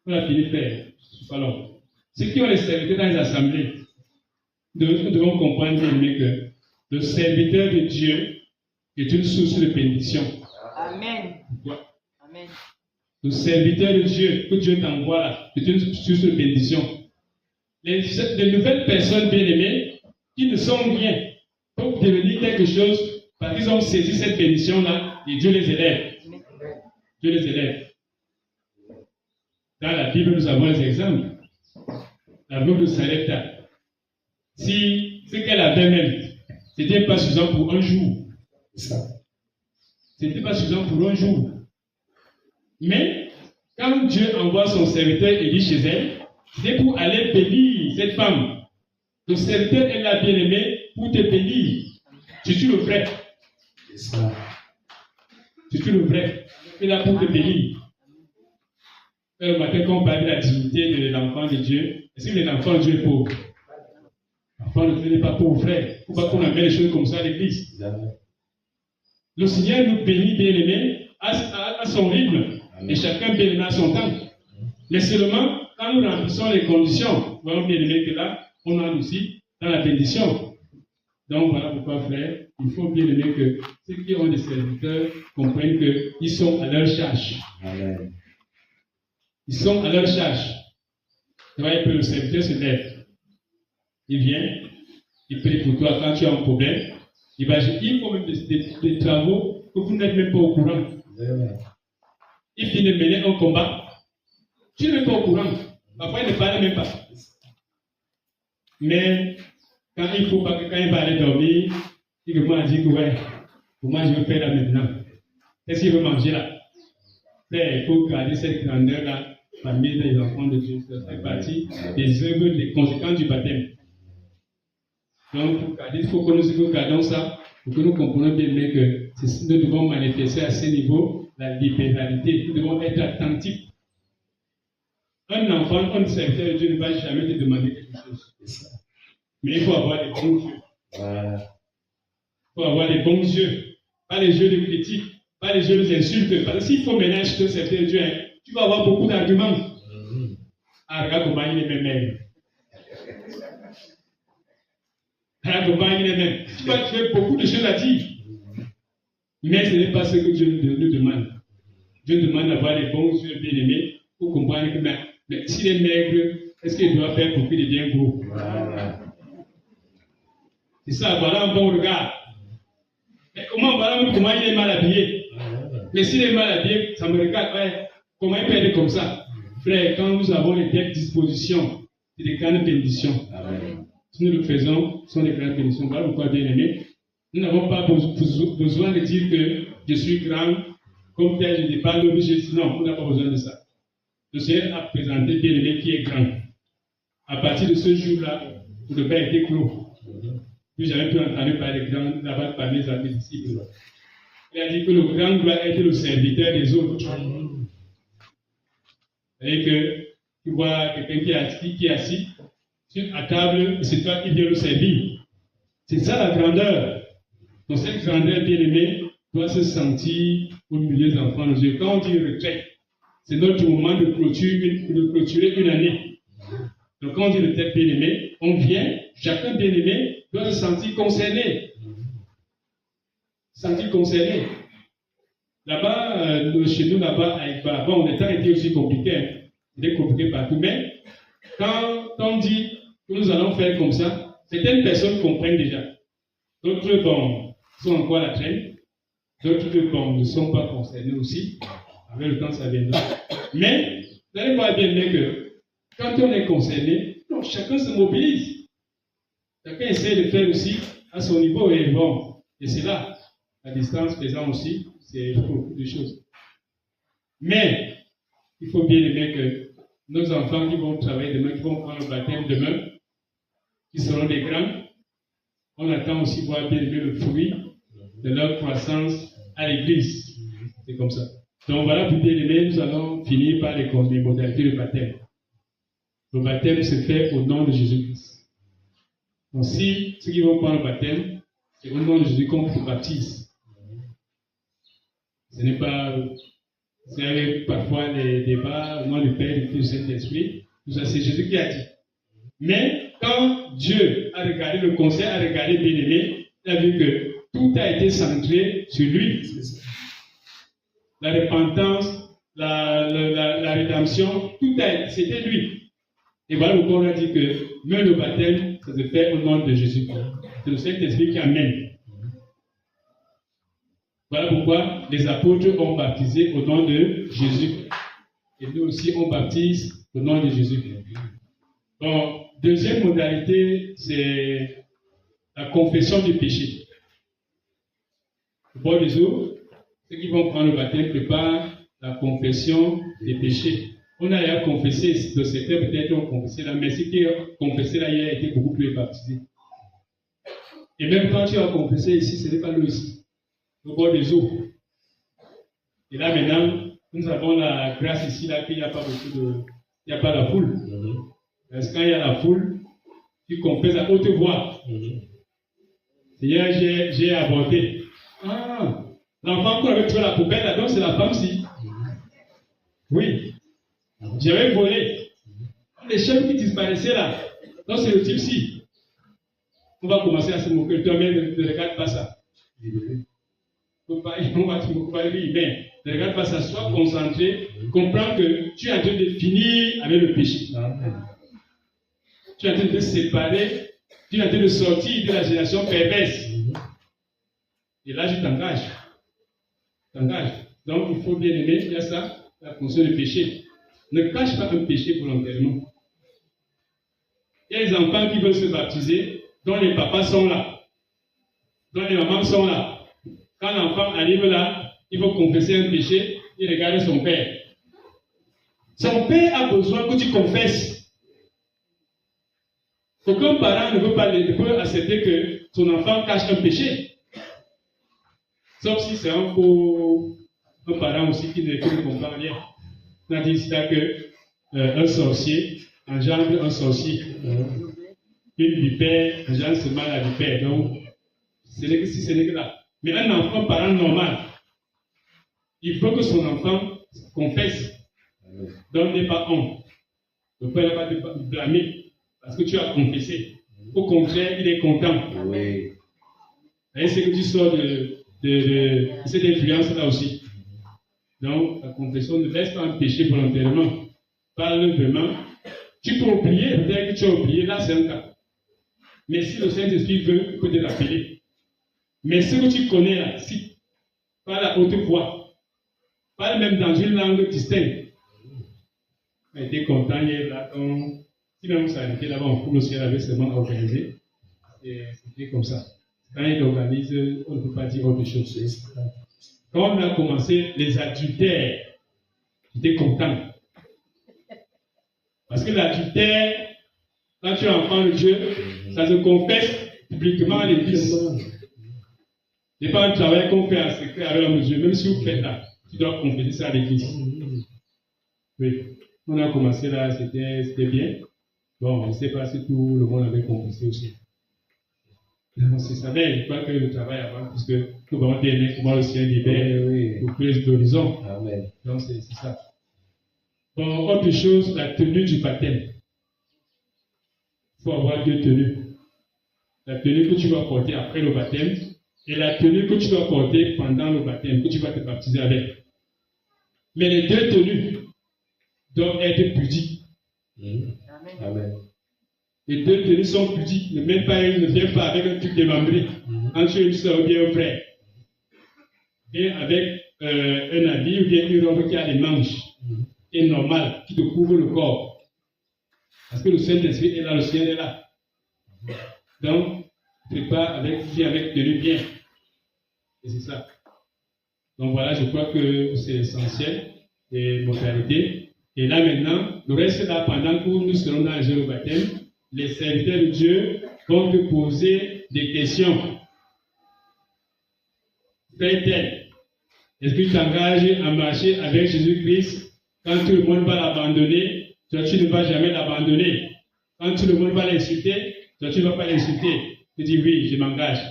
on a fini de faire. Alors, ceux qui ont des serviteurs dans les assemblées, nous devons comprendre bien que le serviteur de Dieu est une source de bénédiction. Amen. Pourquoi? Amen. Le serviteur de Dieu, que Dieu t'envoie là, est une source de bénédiction. Les nouvelles personnes bien-aimées qui ne sont rien peuvent devenir quelque chose parce qu'ils ont saisi cette bénédiction-là et Dieu les élève. Dieu les élève. Dans la Bible, nous avons des exemples. La veuve de Sarepta. Si ce qu'elle avait même, ce n'était pas suffisant pour un jour. Ce n'était pas suffisant pour un jour. Mais, quand Dieu envoie son serviteur Élie chez elle, c'est pour aller bénir cette femme. Le serviteur est là, bien-aimé, pour te bénir. Tu es le vrai. Tu es le vrai. Il est là pour te bénir. Le matin, quand on parle de la dignité de l'enfant de Dieu, est-ce que l'enfant de Dieu est pauvre? L'enfant de Dieu n'est pas pauvre, frère. Il ne faut pas qu'on amène les choses comme ça à l'église. Le Seigneur nous bénit, bien-aimés, à son rythme. Et chacun bien-aimé à son temps. Mais seulement, quand nous remplissons les conditions, voyons bien-aimé que là, on entre aussi dans la bénédiction. Donc voilà pourquoi, frère, il faut bien-aimé que ceux qui ont des serviteurs comprennent qu'ils sont à leur charge. Amen. Ils sont à leur charge. Vous voyez que le serviteur se lève. Il vient, il prie pour toi quand tu as un problème. Il faut même des travaux que vous n'êtes même pas au courant. Il finit de mener un combat. Tu n'es même pas au courant. Parfois, il ne parle même pas. Mais quand il faut pas que quand il va aller dormir, il commence à dire que ouais, comment je vais faire là maintenant? Qu'est-ce qu'il veut manger là? Mais il faut garder cette grandeur-là parmi les enfants de Dieu. Ça fait partie des œuvres, des conséquences du baptême. Donc, il faut que nous gardons ça, pour que nous comprenions bien que nous devons manifester à ce niveau la libéralité. Nous devons être attentifs. Un enfant, un serviteur de Dieu ne va jamais te demander quelque chose. Mais il faut avoir des bons yeux. Il faut avoir des bons yeux. Pas les yeux de critique, pas les yeux d'insultes. Parce que s'il faut maintenant insulter un serviteur de Dieu, tu vas avoir beaucoup d'arguments. Ah, regarde comment il est même. Regarde comment il est même. Tu vas trouver beaucoup de choses à dire. Mais ce n'est pas ce que Dieu nous demande. Dieu demande d'avoir les bons yeux bien-aimés pour comprendre que mais s'il est maigre, est-ce qu'il doit faire pour qu'il devienne gros? C'est ça, voilà un bon regard. Mais voilà comment il est mal habillé. Mais s'il est mal habillé, ça me regarde. Ouais, comment il peut être comme ça? Frère, quand nous avons les telles dispositions, c'est des grandes bénédictions. Si nous le faisons, ce sont des grandes bénédictions. Voilà pourquoi, bien aimé, nous n'avons pas besoin de dire que je suis grand, comme tel, je n'ai pas l'objet. Non, on n'a pas besoin de ça. Le Seigneur a présenté bien-aimé qui est grand. À partir de ce jour-là, le bain était clos. Puis j'avais pu entendre parler des grands là-bas parmi les amis disciples. Il a dit que le grand doit être le serviteur des autres. C'est-à-dire que tu vois quelqu'un qui est assis à table, c'est toi qui viens le servir. C'est ça la grandeur. Donc cette grandeur bien-aimée doit se sentir au milieu des enfants de Dieu. Quand on dit retraite, c'est notre moment de clôturer une année. Donc quand on dit retraite bien-aimée, on vient, chacun bien-aimé doit se sentir concerné. Là-bas, chez nous, là-bas, avec bon, le temps était aussi compliqué. Hein. C'était compliqué partout. Mais quand on dit que nous allons faire comme ça, certaines personnes comprennent déjà. D'autres, bon, sont encore à la traîne. D'autres, bon, ne sont pas concernés aussi. Avec le temps, ça viendra. Mais, vous allez voir bien que quand on est concerné, non, chacun se mobilise. Chacun essaie de faire aussi à son niveau. Et bon, et c'est là, la distance faisant aussi, c'est beaucoup de choses. Mais, il faut bien aimer que nos enfants qui vont travailler demain, qui vont prendre le baptême demain, qui seront des grands, on attend aussi voir bien aimer le fruit de leur croissance à l'église. C'est comme ça. Donc voilà, pour bien aimer, nous allons finir par les modalités de baptême. Le baptême se fait au nom de Jésus-Christ. Donc si ceux qui vont prendre le baptême, c'est au nom de Jésus qu'on se baptise. Ce n'est pas... Vous avez parfois des débats au nom du Père, du Fils et du Saint-Esprit. Tout ça, c'est Jésus qui a dit. Mais quand Dieu a regardé le conseil, a regardé bien-aimé, il a vu que tout a été centré sur lui. La repentance, la rédemption, c'était lui. Et voilà pourquoi on a dit que même le baptême, ça se fait au nom de Jésus. C'est le Saint-Esprit qui amène. Voilà pourquoi les apôtres ont baptisé au nom de Jésus. Et nous aussi, on baptise au nom de Jésus. Donc, deuxième modalité, c'est la confession du péché. Au bord des eaux, ceux qui vont prendre le baptême préparent la confession des péchés. On a déjà confessé, de certains peut-être ont confessé là, mais ceux qui ont confessé là hier étaient beaucoup plus baptisés. Et même quand tu as confessé ici, ce n'est pas l'eau ici, au bord des eaux. Et là maintenant, nous avons la grâce ici, là, qu'il n'y a pas beaucoup de... Il n'y a pas la foule. Parce que quand il y a la foule, tu confesses à haute voix. Seigneur, j'ai avorté. Ah, l'enfant qu'on avait trouvé à la poubelle, là, donc c'est la femme-ci. Oui. J'avais volé. Les chefs qui disparaissaient là, donc c'est le type-ci. On va commencer à se moquer. Toi-même, ne regarde pas ça. On va rire, mais ne regarde pas ça. Sois concentré. Comprends que tu es en train de finir avec le péché. Tu es en train de te séparer. Tu es en train de sortir de la génération perverse. Et là, je t'engage. Donc, il faut bien aimer, il y a ça, la conscience du péché. Ne cache pas un péché volontairement. Il y a des enfants qui veulent se baptiser, dont les papas sont là, dont les mamans sont là. Quand l'enfant arrive là, il faut confesser un péché, il regarde son père. Son père a besoin que tu confesses. Aucun parent ne peut accepter que son enfant cache un péché. Sauf si c'est un parent aussi qui ne comprend rien. On a dit ici que un sorcier engendre un sorcier. Une vipère engendre seulement la vipère. Donc, ce n'est que là. Mais un parent normal, il faut que son enfant confesse. Donc, n'aie pas honte. Le père n'a pas de blâmer parce que tu as confessé. Au contraire, il est content. Oui. Et c'est que tu sors de cette influence-là aussi. Donc, la confession ne laisse pas un péché volontairement. Parle vraiment. Tu peux oublier, peut-être que tu as oublié, là c'est un cas. Mais si le Saint-Esprit veut, il peut te rappeler. Mais ce que tu connais là, si, parle à haute voix, parle même dans une langue distincte. On a été content hier là, si même ça a été là-bas, on peut aussi avait seulement organisé. Et c'était comme ça. Quand il organise, on ne peut pas dire autre chose. Quand on a commencé, les adultères étaient contents. Parce que l'adultère, quand tu es enfant de Dieu, ça se confesse publiquement à l'église. Ce n'est pas un travail qu'on fait en secret avec l'homme de Dieu. Même si vous faites là, tu dois confesser ça à l'église. Oui. On a commencé là, c'était bien. Bon, je ne sais pas si tout le monde avait confessé aussi. C'est ça, mais je crois que le travail avant, puisque nous avons dernier, comment le ciel libère pour plus d'horizons. Amen. Donc c'est ça. Bon, autre chose, la tenue du baptême. Il faut avoir deux tenues. La tenue que tu vas porter après le baptême et la tenue que tu vas porter pendant le baptême, que tu vas te baptiser avec. Mais les deux tenues doivent être pudiques. Amen. Les deux tenues sont pudiques. Ne viens pas avec un truc démembré. Quand tu es une soeur ou bien un frère. Viens avec un habit ou bien une robe qui a des manches. Qui est normal, qui te couvre le corps. Parce que le Saint-Esprit est là, le ciel est là. Donc, prépare avec tenue bien. Et c'est ça. Donc voilà, je crois que c'est essentiel. Et moralité. Et là maintenant, le reste là, pendant que nous serons dans le baptême, les serviteurs de Dieu vont te poser des questions. Frère-tel, est-ce que tu t'engages à marcher avec Jésus-Christ quand tout le monde va l'abandonner? Toi, tu ne vas jamais l'abandonner. Quand tout le monde va l'insulter, toi, tu ne vas pas l'insulter. Tu dis oui, je m'engage.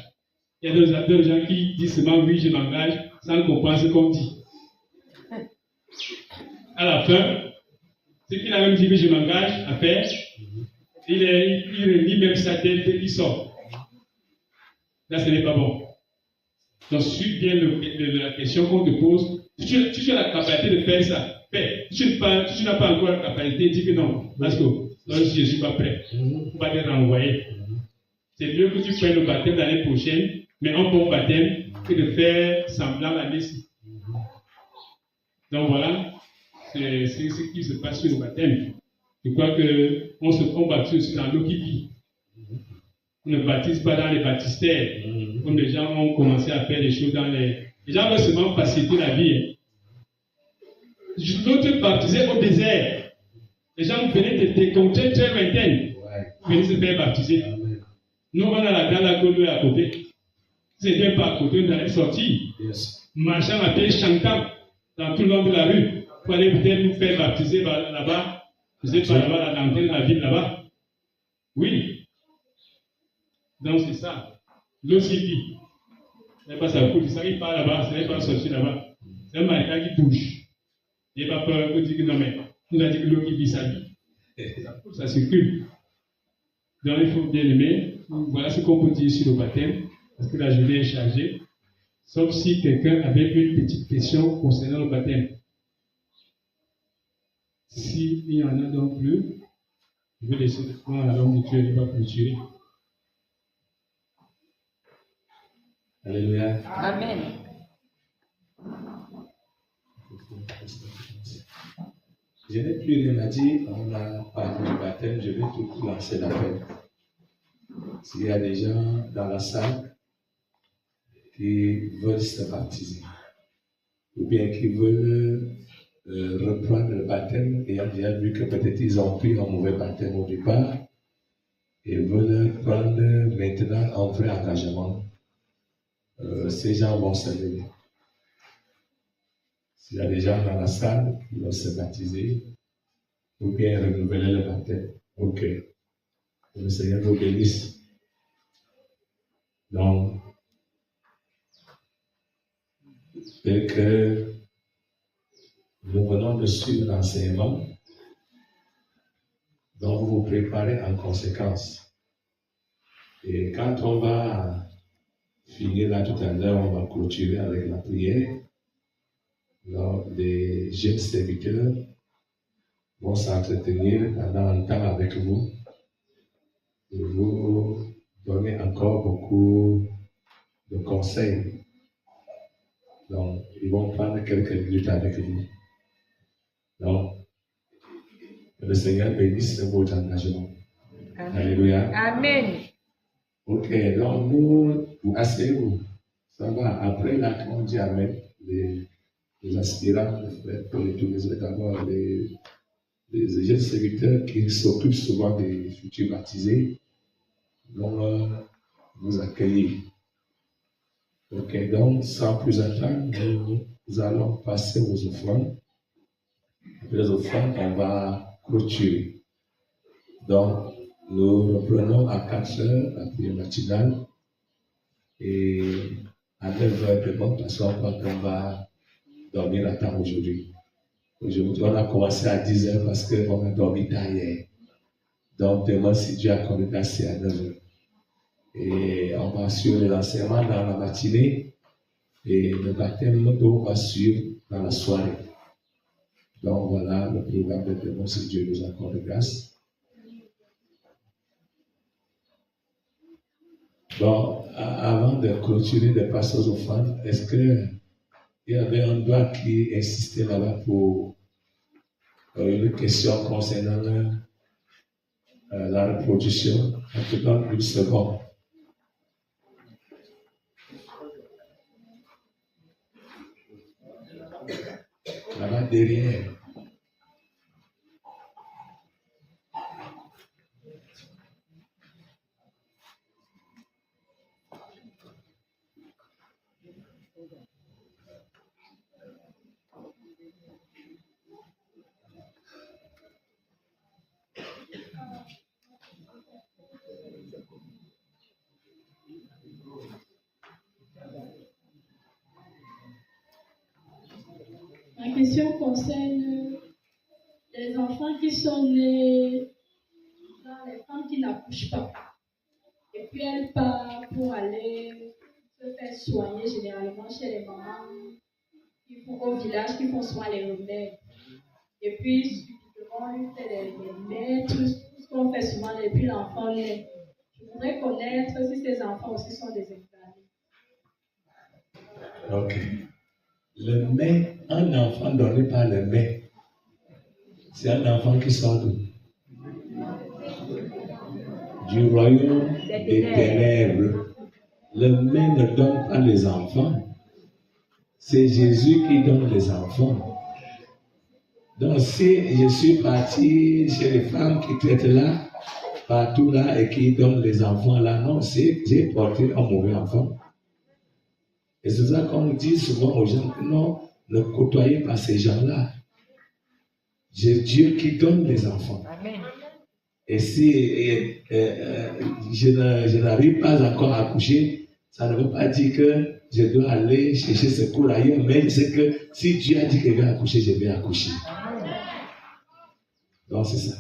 Il y a d'autres gens qui disent seulement oui, je m'engage, sans comprendre ce qu'on dit. À la fin, ce qu'il a même dit, oui, je m'engage à faire, il relie même sa tête et il sort. Là, ce n'est pas bon. Donc, suis bien la question qu'on te pose. Si tu as la capacité de faire ça, fais. Si tu n'as pas encore la capacité, dis que non. Parce que je ne suis pas prêt. On va te renvoyer. C'est mieux que tu prennes le baptême l'année prochaine, mais un bon baptême, que de faire semblant l'année-ci. Donc voilà, c'est ce qui se passe sur le baptême. Je crois qu'on baptise aussi dans l'eau qui vit. On ne baptise pas dans les baptistères, comme les gens ont commencé à faire des choses dans les... Les gens veulent seulement faciliter la vie. L'autre baptisé au désert. Les gens venaient des contrées très lointaines. Venaient se faire baptiser. Nous, on a la grande agolo à côté. Si c'était pas à côté, on allait sortir. Marchant à pied, chantant dans tout le long de la rue. Pour aller peut-être nous faire baptiser là-bas. Je ne sais pas là-bas, dans la ville là-bas. Oui. Donc c'est ça. L'OCP. Ce n'est pas ça coule. Ça qui part là-bas, ce n'est pas sorti là-bas. C'est un matin qui touche. Il n'y a pas peur que tu dis que non, mais nous a dit que l'eau qui vit sa vie. Ça circule. Donc il faut bien aimer. Voilà ce qu'on peut dire sur le baptême. Parce que la journée est chargée. Sauf si quelqu'un avait une petite question concernant le baptême. S'il n'y en a donc plus, je vais laisser le temps à l'homme de Dieu ne pas clôturer. Alléluia. Amen. Je n'ai plus rien à dire. On a parlé du baptême. Je vais tout lancer l'appel. S'il y a des gens dans la salle qui veulent se baptiser, ou bien qui veulent reprendre le baptême, et ont déjà vu que peut-être ils ont pris un mauvais baptême au départ, et veulent prendre maintenant un vrai engagement, ces gens vont se lever. S'il y a des gens dans la salle qui veulent se baptiser, ou bien renouveler le baptême, ok. Que le Seigneur vous bénisse. Donc, dès que nous venons de suivre l'enseignement, donc vous vous préparez en conséquence. Et quand on va finir là tout à l'heure, on va clôturer avec la prière. Alors, les jeunes serviteurs vont s'entretenir pendant un temps avec vous et vous donner encore beaucoup de conseils. Donc, ils vont prendre quelques minutes avec vous. Donc, que le Seigneur bénisse votre engagement. Amen. Alléluia. Amen. Ok, donc vous asseyez-vous. Ça va, après là, quand on dit Amen, les aspirants, pour les touristes, d'abord les jeunes serviteurs qui s'occupent souvent des futurs baptisés, vont vous accueillir. Ok, donc sans plus attendre, nous allons passer aux offrandes. Après les offrandes, on va clôturer. Donc, nous reprenons à 4 heures la prière matinale et à 9 heures de bon, parce qu'on va dormir à temps aujourd'hui. Aujourd'hui, on a commencé à 10 heures parce qu'on a dormi tard hier. Donc, demain, si Dieu a accordé, c'est à 9 heures. Et on va suivre l'enseignement dans la matinée et le baptême, on va suivre dans la soirée. Donc, voilà le programme de demain, si Dieu nous accorde grâce. Bon, avant de clôturer, de passer aux offrandes, est-ce qu'il y avait un doigt qui insistait là-bas pour une question concernant la reproduction? En tout cas, une seconde. Là-bas derrière. Ma question concerne les enfants qui sont nés dans les femmes qui n'accouchent pas. Et puis elles partent pour aller se faire soigner généralement chez les mamans qui font au village, qui font soin les remèdes. Et puis subitement, ils font les remèdes, tout ce qu'on fait souvent, et puis l'enfant naît. Je voudrais connaître si ces enfants aussi sont des incarnés. Ok. Le mets, un enfant donné par le mets, c'est un enfant qui sort d'où? Du royaume des ténèbres. Le mets ne donne pas les enfants. C'est Jésus qui donne les enfants. Donc si je suis parti chez les femmes qui traitent là, partout là, et qui donnent les enfants là, non, c'est j'ai porté un mauvais enfant. Et c'est ça qu'on dit souvent aux gens que non, ne côtoyez pas ces gens-là. C'est Dieu qui donne les enfants. Amen. Et si je n'arrive pas encore à accoucher, ça ne veut pas dire que je dois aller chercher secours ailleurs, mais je sais que si Dieu a dit que je vais accoucher, je vais accoucher. Donc c'est ça.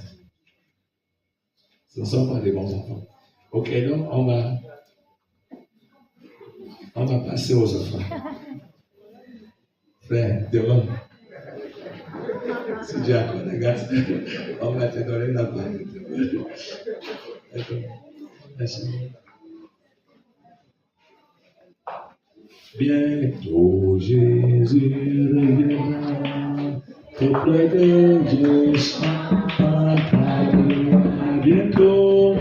Ce ne sont pas des bons enfants. Ok, donc on va passer aux offrandes. Frère, demain, si Dieu accorde la grâce, on va te donner la parole. Merci. Bientôt Jésus reviendra, auprès de Dieu chantera. Bientôt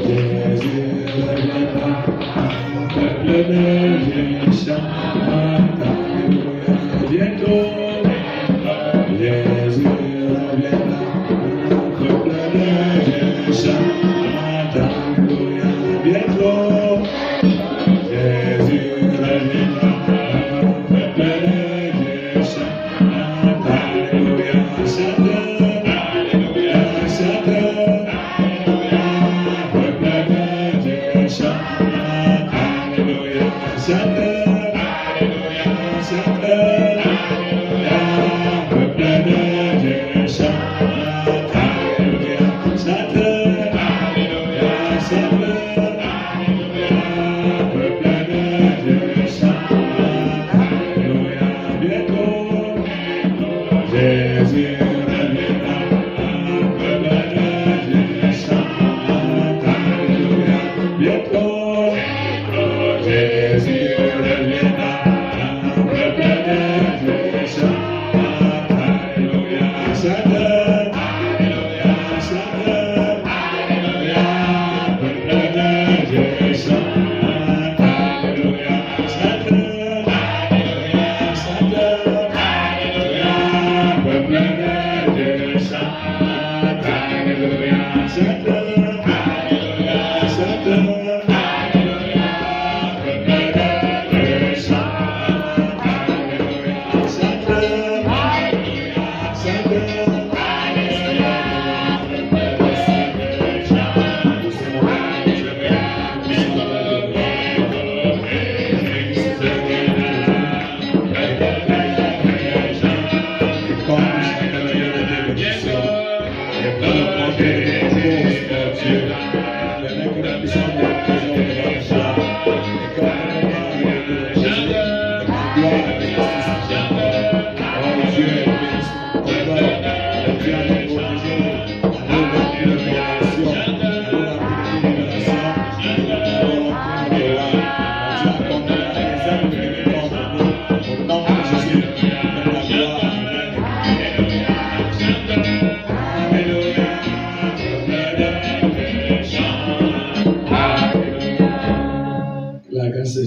Jésus reviendra, peuple de Dieu chantera. Bientôt Jésus reviendra, peuple de Dieu chantera. Bientôt Jésus reviendra, peuple de Dieu chantera. Alléluia, chante, alléluia, chante, peuple de Dieu chante. Alléluia, chante, alléluia, chante, peuple de Dieu chante. Alléluia, chante, alléluia, chante. Jésus reviendra, peuple de Dieu chante. Alléluia, bientôt. Jésus reviendra, peuple de Dieu chante. Alléluia, chante. Alléluia, chante. Alléluia, peuple de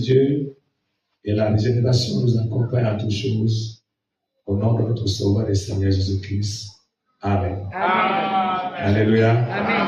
Dieu et la régénération nous accompagne à toutes choses. Au nom de notre Sauveur et Seigneur Jésus-Christ. Amen. Amen. Alléluia. Amen.